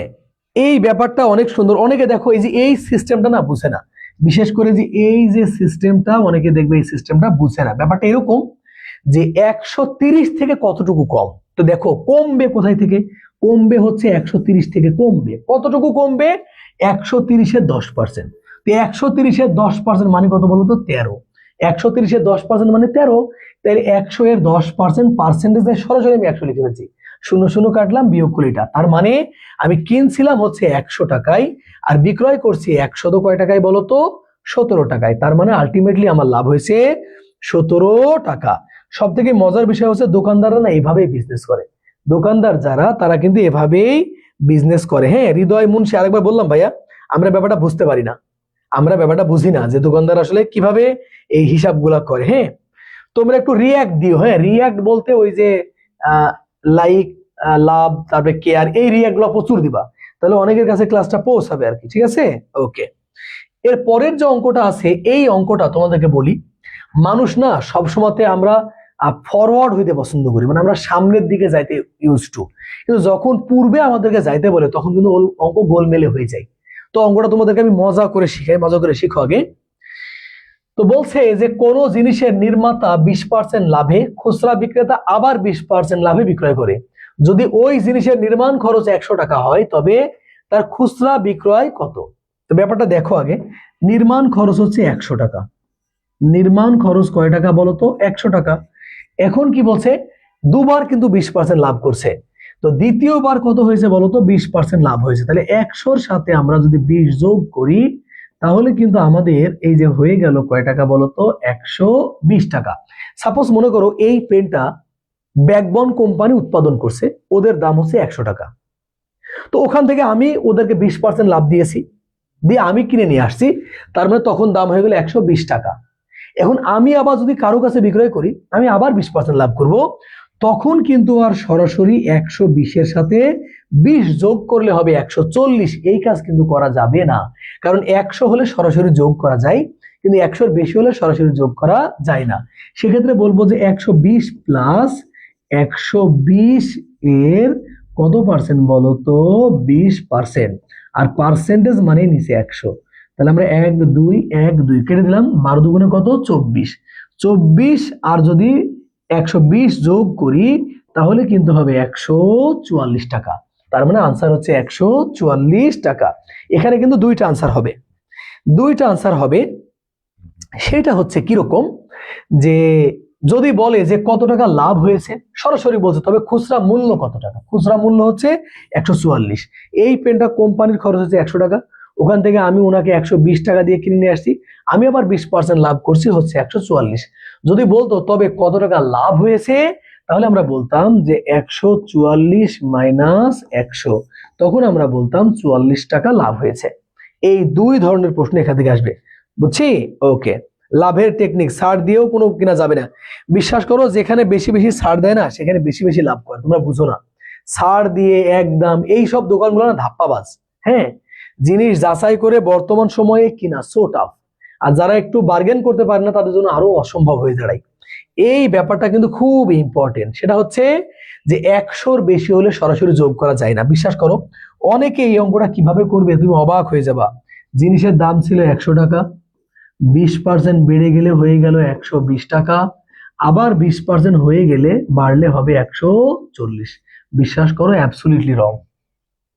এই ব্যাপারটা অনেক সুন্দর। অনেকে দেখো এই যে এই সিস্টেমটা না বুঝে না, বিশেষ করে যে এই যে সিস্টেমটা, অনেকে দেখবে এই সিস্টেমটা বুঝে না। ব্যাপারটা এরকম যে 130 থেকে কতটুকু কম। তো দেখো কমবে কোথায় থেকে? কমবে হচ্ছে 130 থেকে কমবে। কতটুকু কমবে? 130 এর 10%। তো 130 এর 10% মানে কত বলতো? 13। 130 এর 10% মানে 13। তাহলে 100 এর 10% পার্সেন্টেজে সরাসরি আমি 100 লিখে ফেলছি। 0 কাটলাম, বিয়োগ করে এটা। তার মানে আমি কিনছিলাম হচ্ছে 100 টাকায়, আর বিক্রয় করছি 100 কয় টাকায় বলতো? 17 টাকায়। তার মানে আলটিমেটলি আমার লাভ হয়েছে 17 টাকা। সব থেকে মজার বিষয় হচ্ছে দোকানদাররা না এইভাবেই বিজনেস করে। দোকানদার যারা, তারা কিন্তু এভাবেই বিজনেস করে। হ্যাঁ, হৃদয় মুন্সি আরেকবার বললাম ভাইয়া, আমরা ব্যাপারটা বুঝতে পারি না, আমরা ব্যাপারটা বুঝি না যে দোকানদার আসলে কিভাবে এই হিসাবগুলা করে। হ্যাঁ, তোমরা একটু রিয়াক্ট দিও। হ্যাঁ, রিয়াক্ট বলতে ওই যে লাইক, লাভ, তারপরে কেয়ার, এই রিয়াক্ট গুলো প্রচুর দিবা, তাহলে অনেকের কাছে ক্লাসটা পৌঁছাবে আর কি। ঠিক আছে? ওকে। এর পরের যে অঙ্কটা আছে, এই অঙ্কটা তোমাদেরকে বলি, মানুষ না সবসময়তে আমরা ফরওয়ার্ড হইতে পছন্দ করি, মানে আমরা সামনের দিকে যাইতে ইউজ টু, কিন্তু যখন পূর্বে আমাদেরকে যাইতে বলে তখন কিন্তু অঙ্ক গোলমেলে হয়ে যায়। তো অঙ্কটা তোমাদেরকে আমি মজা করে শিখাই, মজা করে শিখো আগে। তো বলছে যে কোন জিনিসের নির্মাতা 20% লাভে, খুচরা বিক্রেতা আবার 20% লাভে বিক্রয় করে। যদি ওই জিনিসের নির্মাণ খরচ 100 টাকা হয়, তবে তার খুচরা বিক্রয় কত? তো ব্যাপারটা দেখো আগে, নির্মাণ খরচ হচ্ছে 100 টাকা। নির্মাণ খরচ কয় টাকা বলতো? 100 টাকা। এখন কি বলছে? দুবার কিন্তু 20% লাভ করছে। তো দ্বিতীয়বার কত হয়েছে বলতো? 20% লাভ হয়েছে। তাহলে 100-র সাথে আমরা যদি 20 যোগ করি তাহলে কিন্তু আমাদের এই যে হয়ে গেল কয় টাকা বলতো? 120 টাকা। সাপোজ মনে করো এই পেনটা ব্যাকবন কোম্পানি উৎপাদন করছে, ওদের দাম হচ্ছে 100 টাকা। তো ওখান থেকে আমি ওদেরকে 20% লাভ দিয়েছি, দিয়ে আমি কিনে নিয়ে আসছি, তার মানে তখন দাম হয়ে গেল 120 টাকা। এখন আমি আবার যদি কারো কাছে বিক্রয় করি, আমি আবার 20% লাভ করব, তখন কিন্তু আর সরাসরি 120-এর সাথে 20 যোগ করলে হবে 140। এই কাজ কিন্তু করা যাবে না, কারণ 100 হলে সরাসরি যোগ করা যায়, কিন্তু 100-এর বেশি হলে সরাসরি যোগ করা যায় না। সেক্ষেত্রে বলবো যে 120 প্লাস 120 এর কত পার্সেন্ট বলতো? 20%। আর পার্সেন্টেজ মানে নিচে 100। তাহলে আমরা 1 2 1 2 কেটে দিলাম, 12 দুগুণে কত? 24। 24 আর যদি 120 যোগ করি তাহলে কিন্তু হবে 144 টাকা। তার মানে আনসার হচ্ছে 144 টাকা। এখানে কিন্তু দুইটা আনসার হবে, দুইটা আনসার হবে। সেটা হচ্ছে কিরকম, যে যদি বলে যে কত টাকা লাভ হয়েছে, সরাসরি বলছে, তবে খুচরা মূল্য কত টাকা? খুচরা মূল্য হচ্ছে 144। এই পেনটা কোম্পানির খরচ হচ্ছে 100 টাকা, ওখান থেকে আমি ওনাকে 120 টাকা দিয়ে কিনে নিয়ে আসছি, আমি আবার 20% লাভ করছি, হচ্ছে 144। যদি বলতো তবে কত টাকা লাভ হয়েছে, তাহলে আমরা বলতাম যে 144 মাইনাস 100, তখন আমরা বলতাম 44 টাকা লাভ হয়েছে। এই দুই ধরনের প্রশ্ন এখান থেকে আসবে, বুঝছি? ওকে, লাভের টেকনিক, ছাড় দিয়েও কোনো কিনা যাবে না। বিশ্বাস করো, যেখানে বেশি বেশি ছাড় দেয় না সেখানে বেশি বেশি লাভ করে, তোমরা বুঝো না। ছাড় দিয়ে একদম এইসব দোকানগুলো না ধাপ্পাবাজ। হ্যাঁ, জিনিস যাচাই করে বর্তমান সময়ে কিনা সো টাফ। আর যারা একটু বার্গেন করতে পারে না তাদের জন্য আরো অসম্ভব হয়ে দাঁড়ায়। এই ব্যাপারটা কিন্তু খুব ইম্পর্টেন্ট। সেটা হচ্ছে যে 100-র বেশি হলে সরাসরি যোগ করা যায় না। বিশ্বাস করো, অনেকে এই অঙ্কটা কিভাবে করবে তুমি অবাক হয়ে যাবা। জিনিসের দাম ছিল 100 টাকা, 20% বেড়ে গেলে হয়ে গেল 120 টাকা, আবার 20% হয়ে গেলে বাড়লে হবে 140। বিশ্বাস করো, অ্যাবসলিউটলি রং।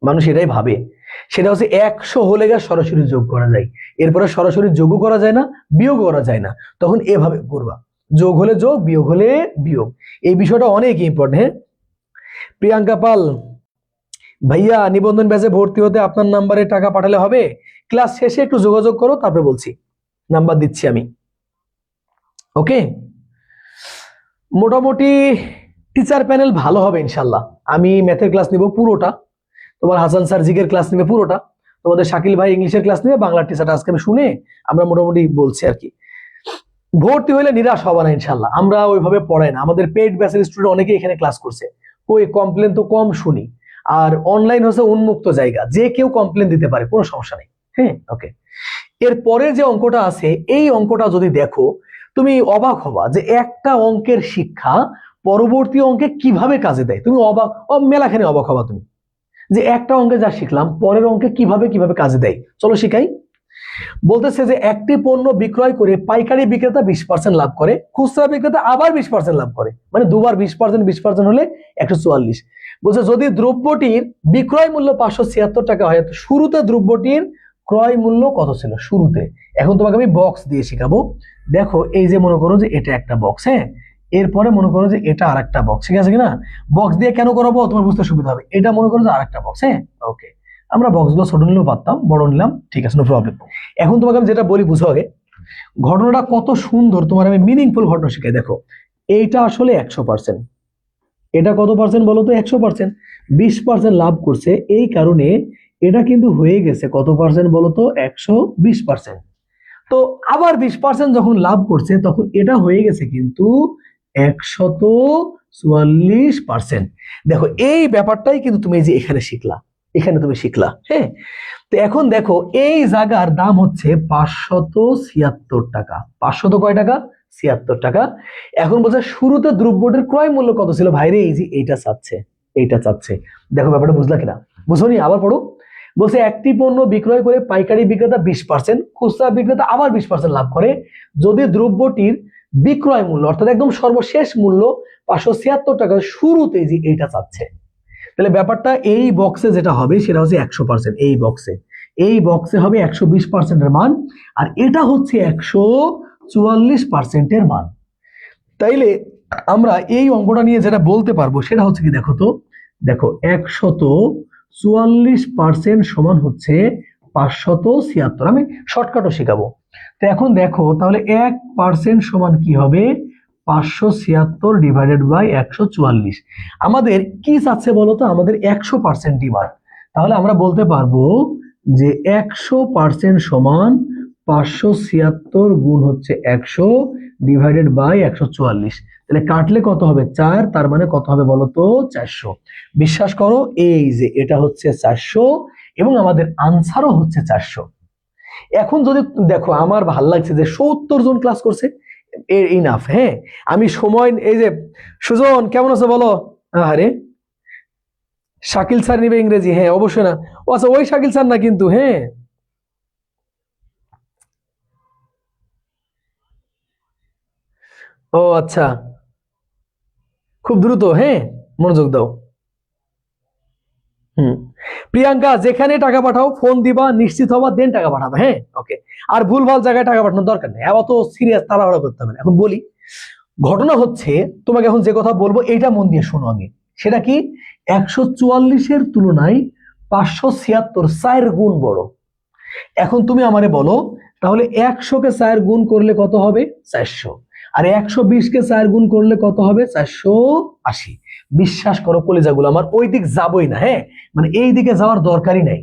মানুষ এটাই ভাবে। সেটা হচ্ছে 100 হলে গা সরাসরি যোগ করা যায়, এরপরে সরাসরি যোগও করা যায় না, বিয়োগ করা যায় না, তখন এভাবে করবা, যোগ হলে যোগ, বিয়োগ হলে বিয়োগ। এই বিষয়টা অনেক ইম্পর্টেন্ট। হ্যাঁ, প্রিয়াঙ্কা পাল, ভাইয়া নিবন্ধন ব্যাচে ভর্তি হতে আপনার নাম্বারে টাকা পাঠালে হবে? ক্লাস শেষে একটু যোগাযোগ করো, তারপরে বলছি, নাম্বার দিচ্ছি আমি। ওকে, মোটামুটি টিচার প্যানেল ভালো হবে ইনশাল্লাহ। আমি ম্যাথের ক্লাস নিব পুরোটা, তোমার হাসান স্যার জিকের ক্লাস নিবে পুরোটা, তোমাদের শাকিল ভাই ইংলিশের ক্লাস নিবে, বাংলার টিচারটা আজকে আমি শুনে আমরা মোটামুটি বলছি আর কি। ভর্তি হলে নিরাশ হবা না ইনশাল্লাহ, আমরা ওইভাবে পড়াই না। আমাদের পেইড ব্যাচের স্টুডেন্ট অনেকে এখানে ক্লাস করছে, ওই কমপ্লেন তো কম শুনি। আর অনলাইন হচ্ছে উন্মুক্ত জায়গা, যে কেউ কমপ্লেন দিতে পারে, কোনো সমস্যা নেই। হ্যাঁ, ওকে। এর পরের যে অঙ্কটা আছে, এই অঙ্কটা যদি দেখো তুমি অবাক হবা যে একটা অঙ্কের শিক্ষা পরবর্তী অঙ্কে কিভাবে কাজে দেয়। তুমি অবাক, মেলাখানে অবাক হবা তুমি, যে একটা অঙ্কে যা শিখলাম পরের অঙ্কে কিভাবে কিভাবে কাজে দেয়। চলো শিখাই। বলতেছে যে একটি পণ্য বিক্রয় করে পাইকারি বিক্রেতা 20% লাভ করে, খুচরা বিক্রেতা আবার 20% লাভ করে, মানে দুবার 20% হলে 144। বলছে যদি দ্রব্যটির বিক্রয় মূল্য 576 টাকা হয়, তো শুরুতে দ্রব্যটির ক্রয় মূল্য কত ছিল শুরুতে। এখন তোমাকে আমি বক্স দিয়ে শিখাবো। দেখো, এই যে মনে করো যে এটা একটা বক্স, হ্যাঁ, এরপরে মনে করো যে এটা আরেকটা বক্স, ঠিক আছে কিনা? বক্স দিয়ে কেন করাবো তোমার বুঝতে সুবিধা হবে। এটা মনে করো যে আরেকটা বক্স, হ্যাঁ, ওকে। আমরা বক্সগুলো ছোট নিলেও পারতাম, বড় নিলাম, ঠিক আছে, নো প্রবলেম। এখন তোমাকে আমি যেটা বলি বুঝো আগে, ঘটনাটা কত সুন্দর, তোমার আমি মিনিংফুল ঘটনা শিখাই। দেখো, এইটা আসলে 100%, এটা কত পার্সেন্ট বলো তো? 100%। 20% লাভ করছে, এই কারণে এটা কিন্তু হয়ে গেছে কত পার্সেন্ট বলো তো? 120%। তো আবার 20% যখন লাভ করছে তখন এটা হয়ে গেছে কিন্তু 144%। দেখো, এই ব্যাপারটাই কিন্তু তুমি যে এখানে শিখলা, এখানে তুমি শিখলা। হ্যাঁ, তো এখন দেখো এই জায়গার দাম হচ্ছে 576 টাকা। 500 কয় টাকা? 76 টাকা। এখন বলছে শুরুতে দ্রব্যটির ক্রয় মূল্য কত ছিল? ভাইরে এই যে এইটা চাচ্ছে, এইটা চাচ্ছে। দেখো ব্যাপারটা বুঝলা কিনা? বুঝোনি? আবার পড়ো। বলছে একটি পণ্য বিক্রয় করে পাইকারি বিক্রেতা 20%, খুচরা বিক্রেতা আবার 20% লাভ করে যদি দ্রব্যটির বিক্রয় মূল্য অর্থাৎ একদম সর্বশেষ মূল্য 576 টাকা, শুরুতে যে এইটা চাচ্ছে। তাহলে ব্যাপারটা এই বক্সে যেটা হবে সেটা হচ্ছে 100%। এই বক্সে এই বক্সে হবে 120%-এর মান, আর এটা হচ্ছে 144%-এর মান। তাইলে আমরা এই অঙ্কটা নিয়ে যেটা বলতে পারবো সেটা হচ্ছে কি, দেখো তো, দেখো 144% সমান হচ্ছে 576। আমি শর্টকাটও শেখাবো। তো এখন দেখো তাহলে 1% সমান কি হবে, 576 ডিভাইডেড বাই 144। আমাদের কি চাচ্ছে বলো তো, আমাদের 100% ডিমান্ড। তাহলে আমরা বলতে পারবো যে 100% সমান 576 গুণ হচ্ছে 100 ডিভাইডেড বাই 144। তাহলে কাটলে কত হবে, 4, তার মানে কত হবে বলো তো, 400। বিশ্বাস করো এই যে এটা হচ্ছে 400 এবং আমাদের আনসারও হচ্ছে 400। এখন যদি দেখো, আমার ভাল লাগছে যে 70 জন ক্লাস করছে, ইনাফ। হ্যাঁ, আমি সময়, এই যে সুজন কেমন আছো বলো। আরে শাকিল স্যার নিবে ইংরেজি, হ্যাঁ অবশ্যই না। ও আচ্ছা, ওই শাকিল স্যার না কিন্তু, হ্যাঁ। ও আচ্ছা, খুব দ্রুত, হ্যাঁ মনোযোগ দাও। হুম, প্রিয়াঙ্কা যেখানে টাকা পাঠাও ফোন দিবা, নিশ্চিত হবা, দেন টাকা পাঠাবা, হ্যাঁ ওকে। আর ভুলভাল জায়গায় টাকা পাঠানোর দরকার নেই, অত সিরিয়াস তাড়াহুড়া করতে হবে না। এখন বলি, ঘটনা হচ্ছে, তোমাকে এখন যে কথা বলবো এইটা মন দিয়ে শোনো আগে। সেটা কি, 144-এর তুলনায় 576 4 গুণ বড়। এখন তুমি আমারে বলো, তাহলে 100-কে 4 গুণ করলে কত হবে, 400। আর 120-কে 4 গুণ করলে কত হবে, 480। বিশ্বাস করো কলিজাগুলো আমার, ওই দিক যাবই না, হ্যাঁ মানে এই দিকে যাওয়ার দরকারই নাই।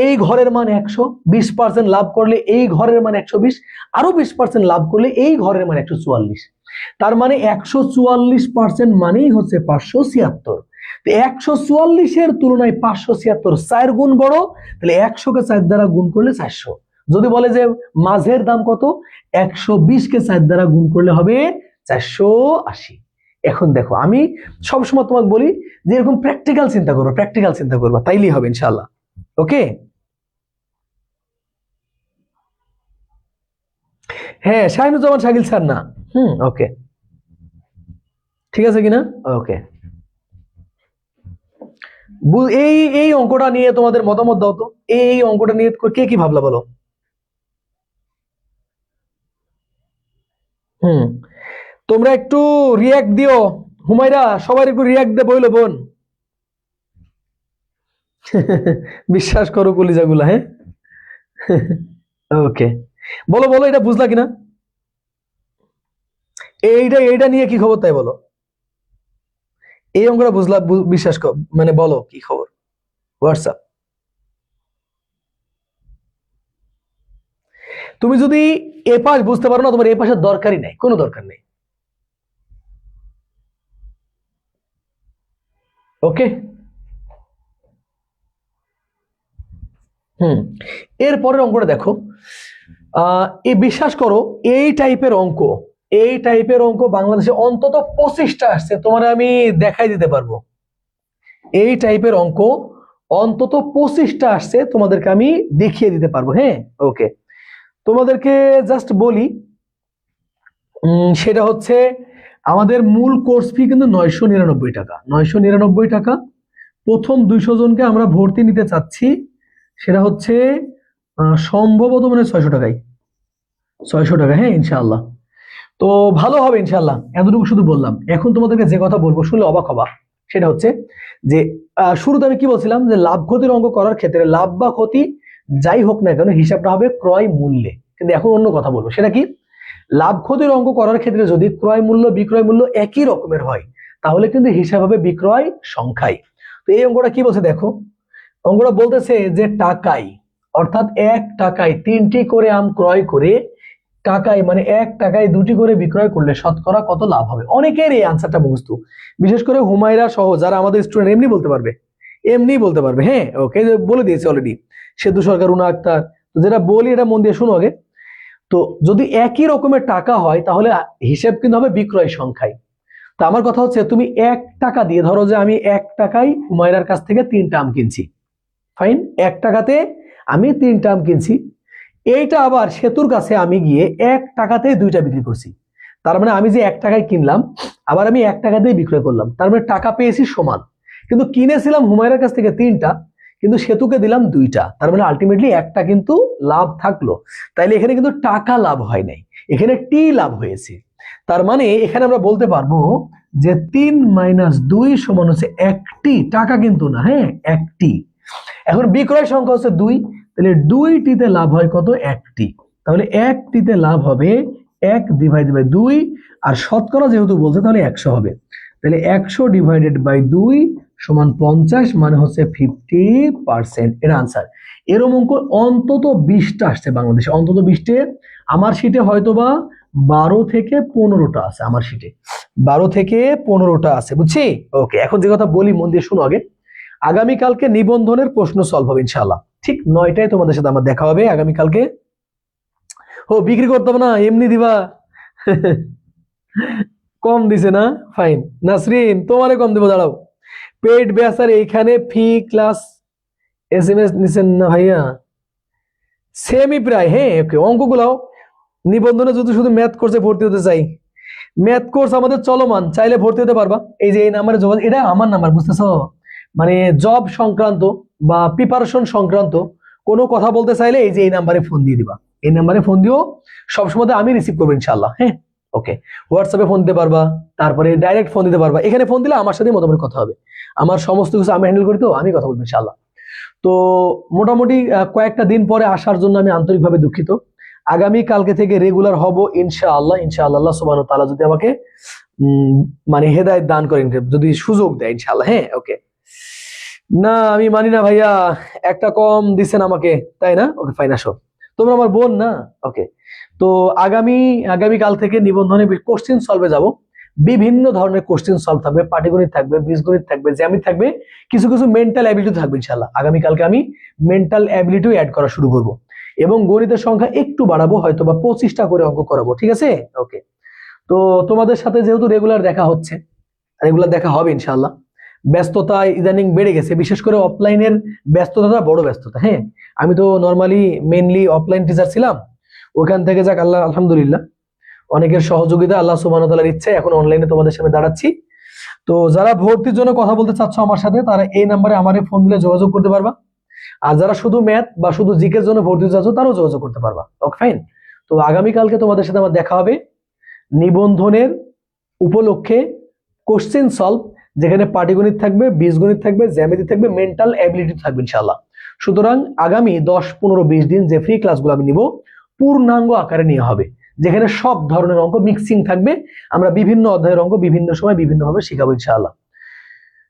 এই ঘরের মান 100, 20% লাভ করলে এই ঘরের মান 120, আরো 20% লাভ করলে এই ঘরের মান 144। তার মানে 144% মানেই হচ্ছে 576। 144-এর তুলনায় 576 4 গুণ বড়। তাহলে 100-কে 4 দ্বারা গুণ করলে 400। যদি বলে যে মাঝের দাম কত, 120-কে 4 দ্বারা গুণ করলে হবে 480। এখন দেখো, আমি সবসময় তোমাকে বলি যে এরকম প্র্যাকটিক্যাল চিন্তা করো, প্র্যাকটিক্যাল চিন্তা করবা, তাইলেই হবে ইনশাআল্লাহ। ওকে, হ্যাঁ শাহিনুজ্জামান শাকিল স্যার না। ওকে, ঠিক আছে কিনা, ওকে। এই এই অঙ্কটা নিয়ে তোমাদের মতামত দাও তো, এই অঙ্কটা নিয়ে কে কি ভাবলা বলো। হুম, তোমরা একটু রিয়াক্ট দিও। হুমায়রা সবাই একটু রিয়াক্ট দে বইলো বোন। বিশ্বাস করো কলিজাগুলা, হ্যাঁ। ওকে, বলো বলো, এটা বুঝলা কিনা, এইটা এইটা নিয়ে কি খবর তাই বলো। এই অঙ্কটা বুঝলা, বিশ্বাস কর, মানে বলো কি খবর। হোয়াটসঅ্যাপ, তুমি যদি এ পাশ বুঝতে পারো না, তোমার এ পাশের দরকারই নাই, কোনো দরকার নেই। ওকে, হুম, এরপরের অঙ্কটা দেখো। এই বিশ্বাস করো, এই টাইপের অঙ্ক, এই টাইপের অঙ্ক বাংলাদেশে অন্তত 25টা আসছে, তোমার আমি দেখাই দিতে পারবো। এই টাইপের অঙ্ক অন্তত 25টা আসছে, তোমাদেরকে আমি দেখিয়ে দিতে পারবো, হ্যাঁ ওকে। তোমাদেরকে জাস্ট বলি, সেটা হচ্ছে আমাদের মূল কোর্স ফি কিন্তু 999 টাকা, 999 টাকা। প্রথম 200 জনকে আমরা ভর্তি নিতে চাচ্ছি, সেটা হচ্ছে সম্ভবত মানে 600 টাকায়, 600 টাকা, হ্যাঁ ইনশাআল্লাহ। তো ভালো হবে ইনশাআল্লাহ, এতটুকু শুধু বললাম। এখন তোমাদেরকে যে কথা বলবো শুনলে অবাক হবা, সেটা হচ্ছে যে শুরুতে আমি কি বলছিলাম, যে লাভ ক্ষতির অঙ্ক করার ক্ষেত্রে লাভ বা ক্ষতি যাই হোক না কেন হিসাবটা হবে ক্রয় মূল্যে। কিন্তু এখন অন্য কথা বলবো, সেটা কি, লাভ ক্ষতির অঙ্ক করার ক্ষেত্রে যদি ক্রয় মূল্য বিক্রয় মূল্য একই রকমের হয়, তাহলে কিন্তু হিসাব হবে বিক্রয় সংখ্যায়। তো এই অঙ্কটা কি বলছে দেখো, অঙ্কটা বলতেছে যে টাকায়, অর্থাৎ 1 টাকায় 3টি করে আম ক্রয় করে, টাকায় মানে 1 টাকায় 2টি করে বিক্রয় করলে শতকরা কত লাভ হবে। অনেকের এই আনসারটা মুখস্থ, বিশেষ করে হুমায়রা সহ যারা আমাদের স্টুডেন্ট, এমনি বলতে পারবে, এমনি বলতে পারবে, হ্যাঁ ওকে, বলে দিয়েছে অলরেডি সেতু সরকার, রুনা আক্তার। তো যেটা বলি এটা মন দিয়ে শুনো আগে। তো যদি একই রকমের টাকা হয় তাহলে হিসেব কিন্তু হবে বিক্রয় সংখ্যায়। তো আমার কথা হচ্ছে, তুমি 1 টাকা দিয়ে, ধরো যে আমি 1 টাকায় হুমায়রার কাছ থেকে 3টা আম কিনছি, ফাইন, 1 টাকাতে আমি 3টা আম কিনছি। এইটা আবার সেতুর কাছে আমি গিয়ে 1 টাকাতে 2টা বিক্রি করছি। তার মানে আমি যে 1 টাকায় কিনলাম, আবার আমি 1 টাকাতেই বিক্রয় করলাম, তার মানে টাকা পেয়েছি সমান। কিন্তু কিনেছিলাম হুমায়রার কাছ থেকে 3টা, কিন্তু সেতুকে দিলাম 2টা, তার মানে আলটিমেটলি একটা কিন্তু লাভ থাকলো। তাইলে এখানে কিন্তু টাকা লাভ হয় নাই, এখানে টি লাভ হয়েছে। তার মানে এখানে আমরা বলতে পারবো যে 3 - 2 সমান হচ্ছে একটি টাকা, কিন্তু না, হ্যাঁ একটি। এখন বিক্রয় সংখ্যা হচ্ছে 2, তাহলে 2টিতে লাভ হয় কত? একটি। তাহলে একটিতে লাভ হবে 1/2, আর শতকরা যেহেতু বলছে তাহলে 100 হবে। তাহলে 100/2 সমান 50, মানে হচ্ছে 50%। এর আনসার। এরকম অঙ্ক অন্তত 20টা আসছে বাংলাদেশে, অন্তত 20টে। আমার শিটে হয়তোবা 12 থেকে 15টা আছে, আমার শিটে 12 থেকে 15টা আছে, বুঝছি? ওকে, এখন যে কথা বলি মন দিয়ে শুনো আগে। আগামীকালকে নিবন্ধনের প্রশ্ন সলভ হবে ইনশাআল্লাহ, ঠিক 9টায় তোমাদের সাথে আমার দেখা হবে আগামীকালকে। ও, বিক্রি করতে হবে না, এমনি দিবা? কম দিছে না? ফাইন। নাসরিন, তোমারে কম দেবো, দাঁড়াও। পেড ব্যাচার এইখানে ফি ক্লাস SMS নিছেন না ভাইয়া? সেমই প্রায়, হ্যাঁ ওকে। অঙ্কগুলাও নিবন্ধনে যদি শুধু ম্যাথ কোর্সে ভর্তি হতে চাই, ম্যাথ কোর্স আমাদের চলমান, চাইলে ভর্তি হতে পারবা। এই যে এই নাম্বারে যোগাযোগ, এটা আমার নাম্বার, বুঝতেছো? মানে জব সংক্রান্ত বা প্রিপারেশন সংক্রান্ত কোনো কথা বলতে চাইলে এই যে এই নাম্বারে ফোন দিয়ে দিবা, এই নাম্বারে ফোন দিও, সবসময় আমি রিসিভ করবো ইনশাআল্লাহ, হ্যাঁ ওকে। হোয়াটসঅ্যাপে ফোন দিতে পারবা, তারপরে ডাইরেক্ট ফোন দিতে পারবা। এখানে ফোন দিলে আমার সাথে মোটামুটি কথা হবে, আমার সমস্ত কিছু আমি হ্যান্ডেল করি, তো আমি কথা বলবো ইনশাআল্লাহ। তো মোটামুটি কয়েকটা দিন পরে আসার জন্য আমি আন্তরিকভাবে দুঃখিত। আগামী কালকে থেকে রেগুলার হব ইনশাআল্লাহ। ইনশাআল্লাহ আল্লাহ সুবহানাহু ওয়া তাআলা যদি আমাকে মানে হেদায়েত দান করেন, যদি সুযোগ দেয় ইনশাআল্লাহ, হ্যাঁ ওকে। না আমি মানি না ভাইয়া, একটা কম দিছেন আমাকে, তাই না? ওকে ফাইন, আসো, তোমরা আমার বোন না, ওকে। তো আগামী কাল থেকে নিবন্ধনে কোশ্চেন সলভে যাব। বিভিন্ন ধরনের কোশ্চেন সলভ থাকবে, পাটিগণিত থাকবে, বীজগণিত থাকবে, জ্যামিতি থাকবে, কিছু কিছু মেন্টাল অ্যাবিলিটি থাকবে ইনশাআল্লাহ। আগামী কালকে আমি মেন্টাল অ্যাবিলিটিও অ্যাড করা শুরু করব, এবং গণিতের সংখ্যা একটু বাড়াবো, হয়তো বা 25টা করে অঙ্ক করাবো, ঠিক আছে? ওকে। তো তোমাদের সাথে যেহেতু রেগুলার দেখা হচ্ছে, রেগুলার দেখা হবে ইনশাআল্লাহ। ব্যস্ততা ইদানিং বেড়ে গেছে, বিশেষ করে অফলাইনের ব্যস্ততাটা বড় ব্যস্ততা, হ্যাঁ। আমি তো নর্মালি মেইনলি অফলাইন টিচার ছিলাম, ওখান থেকে যাক আল্লাহ আলহামদুলিল্লাহ অনেকের সহযোগিতা, আল্লাহ সুবহানাহু ওয়া তাআলার ইচ্ছে এখন অনলাইনে তোমাদের সামনে দাঁড়াচ্ছি। তো যারা ভর্তির জন্য কথা বলতে চাচ্ছ আমার সাথে, তারা এই নাম্বারে আমারে ফোন দিলে যোগাযোগ করতে পারবা। আর যারা শুধু ম্যাথ বা শুধু জিকের জন্য ভর্তি হতে চাচ্ছ, তারাও যোগাযোগ করতে পারবা, ওকে ফাইন। তো আগামীকালকে তোমাদের সাথে আমার দেখা হবে নিবন্ধনের উপলক্ষে কোশ্চেন সলভ, যেখানে পাটিগণিত থাকবে, বীজগণিত থাকবে, জ্যামিতি থাকবে, মেন্টাল অ্যাবিলিটি থাকবে ইনশাআল্লাহ। সুতরাং আগামী 10, 15, 20 দিন যে ফ্রি ক্লাসগুলো আমি নিব, পূর্ণাঙ্গ আকারে নেওয়া হবে, যেখানে সব ধরনের অঙ্ক মিক্সিং থাকবে। আমরা বিভিন্ন অধ্যায়ের অঙ্ক বিভিন্ন সময় বিভিন্নভাবে শেখাবো ইনশাআল্লাহ।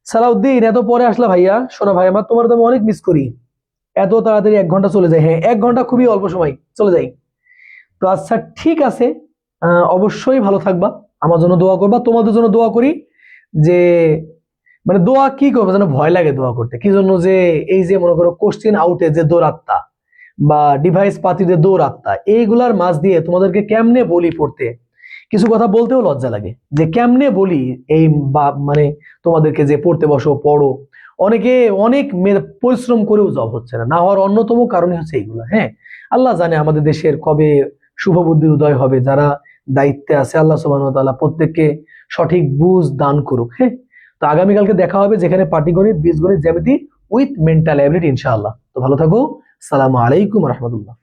সালাউদ্দিন, এত পরে আসলা ভাইয়া? শোনা ভাই আমার, তোমার তো আমি অনেক মিস করি, এত তাড়াতাড়ি 1 ঘন্টা চলে যায়। হ্যাঁ 1 ঘন্টা খুবই অল্প সময় চলে যায়। তো আচ্ছা ঠিক আছে, অবশ্যই ভালো থাকবা, আমার জন্য দোয়া করবা, তোমাদের জন্য দোয়া করি। যে মানে দোয়া কি করবো যেন ভয় লাগে দোয়া করতে, কি জন্য? যে এই যে মনে করো কোশ্চেন আউটে যে দৌড়াত্তা বা ডিভাইস পাতিতে দৌড়াত্তা, এইগুলার মাঝ দিয়ে তোমাদেরকে কেমনে বলি পড়তে, কিছু কথা বলতেও লজ্জা লাগে যে কেমনে বলি এই মানে তোমাদেরকে যে পড়তে বসো পড়ো। অনেকে অনেক পরিশ্রম করেও জব হচ্ছে না, না হওয়ার অন্যতম কারণই হচ্ছে এইগুলা, হ্যাঁ। আল্লাহ জানে আমাদের দেশের কবে শুভ বুদ্ধির উদয় হবে, যারা দায়িত্বে আছে আল্লাহ সুবহানাহু ওয়া তাআলা প্রত্যেককে সঠিক বুঝ দান করুক, হ্যাঁ। তো আগামীকালকে দেখা হবে, যেখানে পাটিগণিত, বীজগণিত, জ্যামিতি উইথ মেন্টাল অ্যাবিলিটি ইনশাআল্লাহ। তো ভালো থাকো, আসসালামু আলাইকুম রহমতুল্লাহ।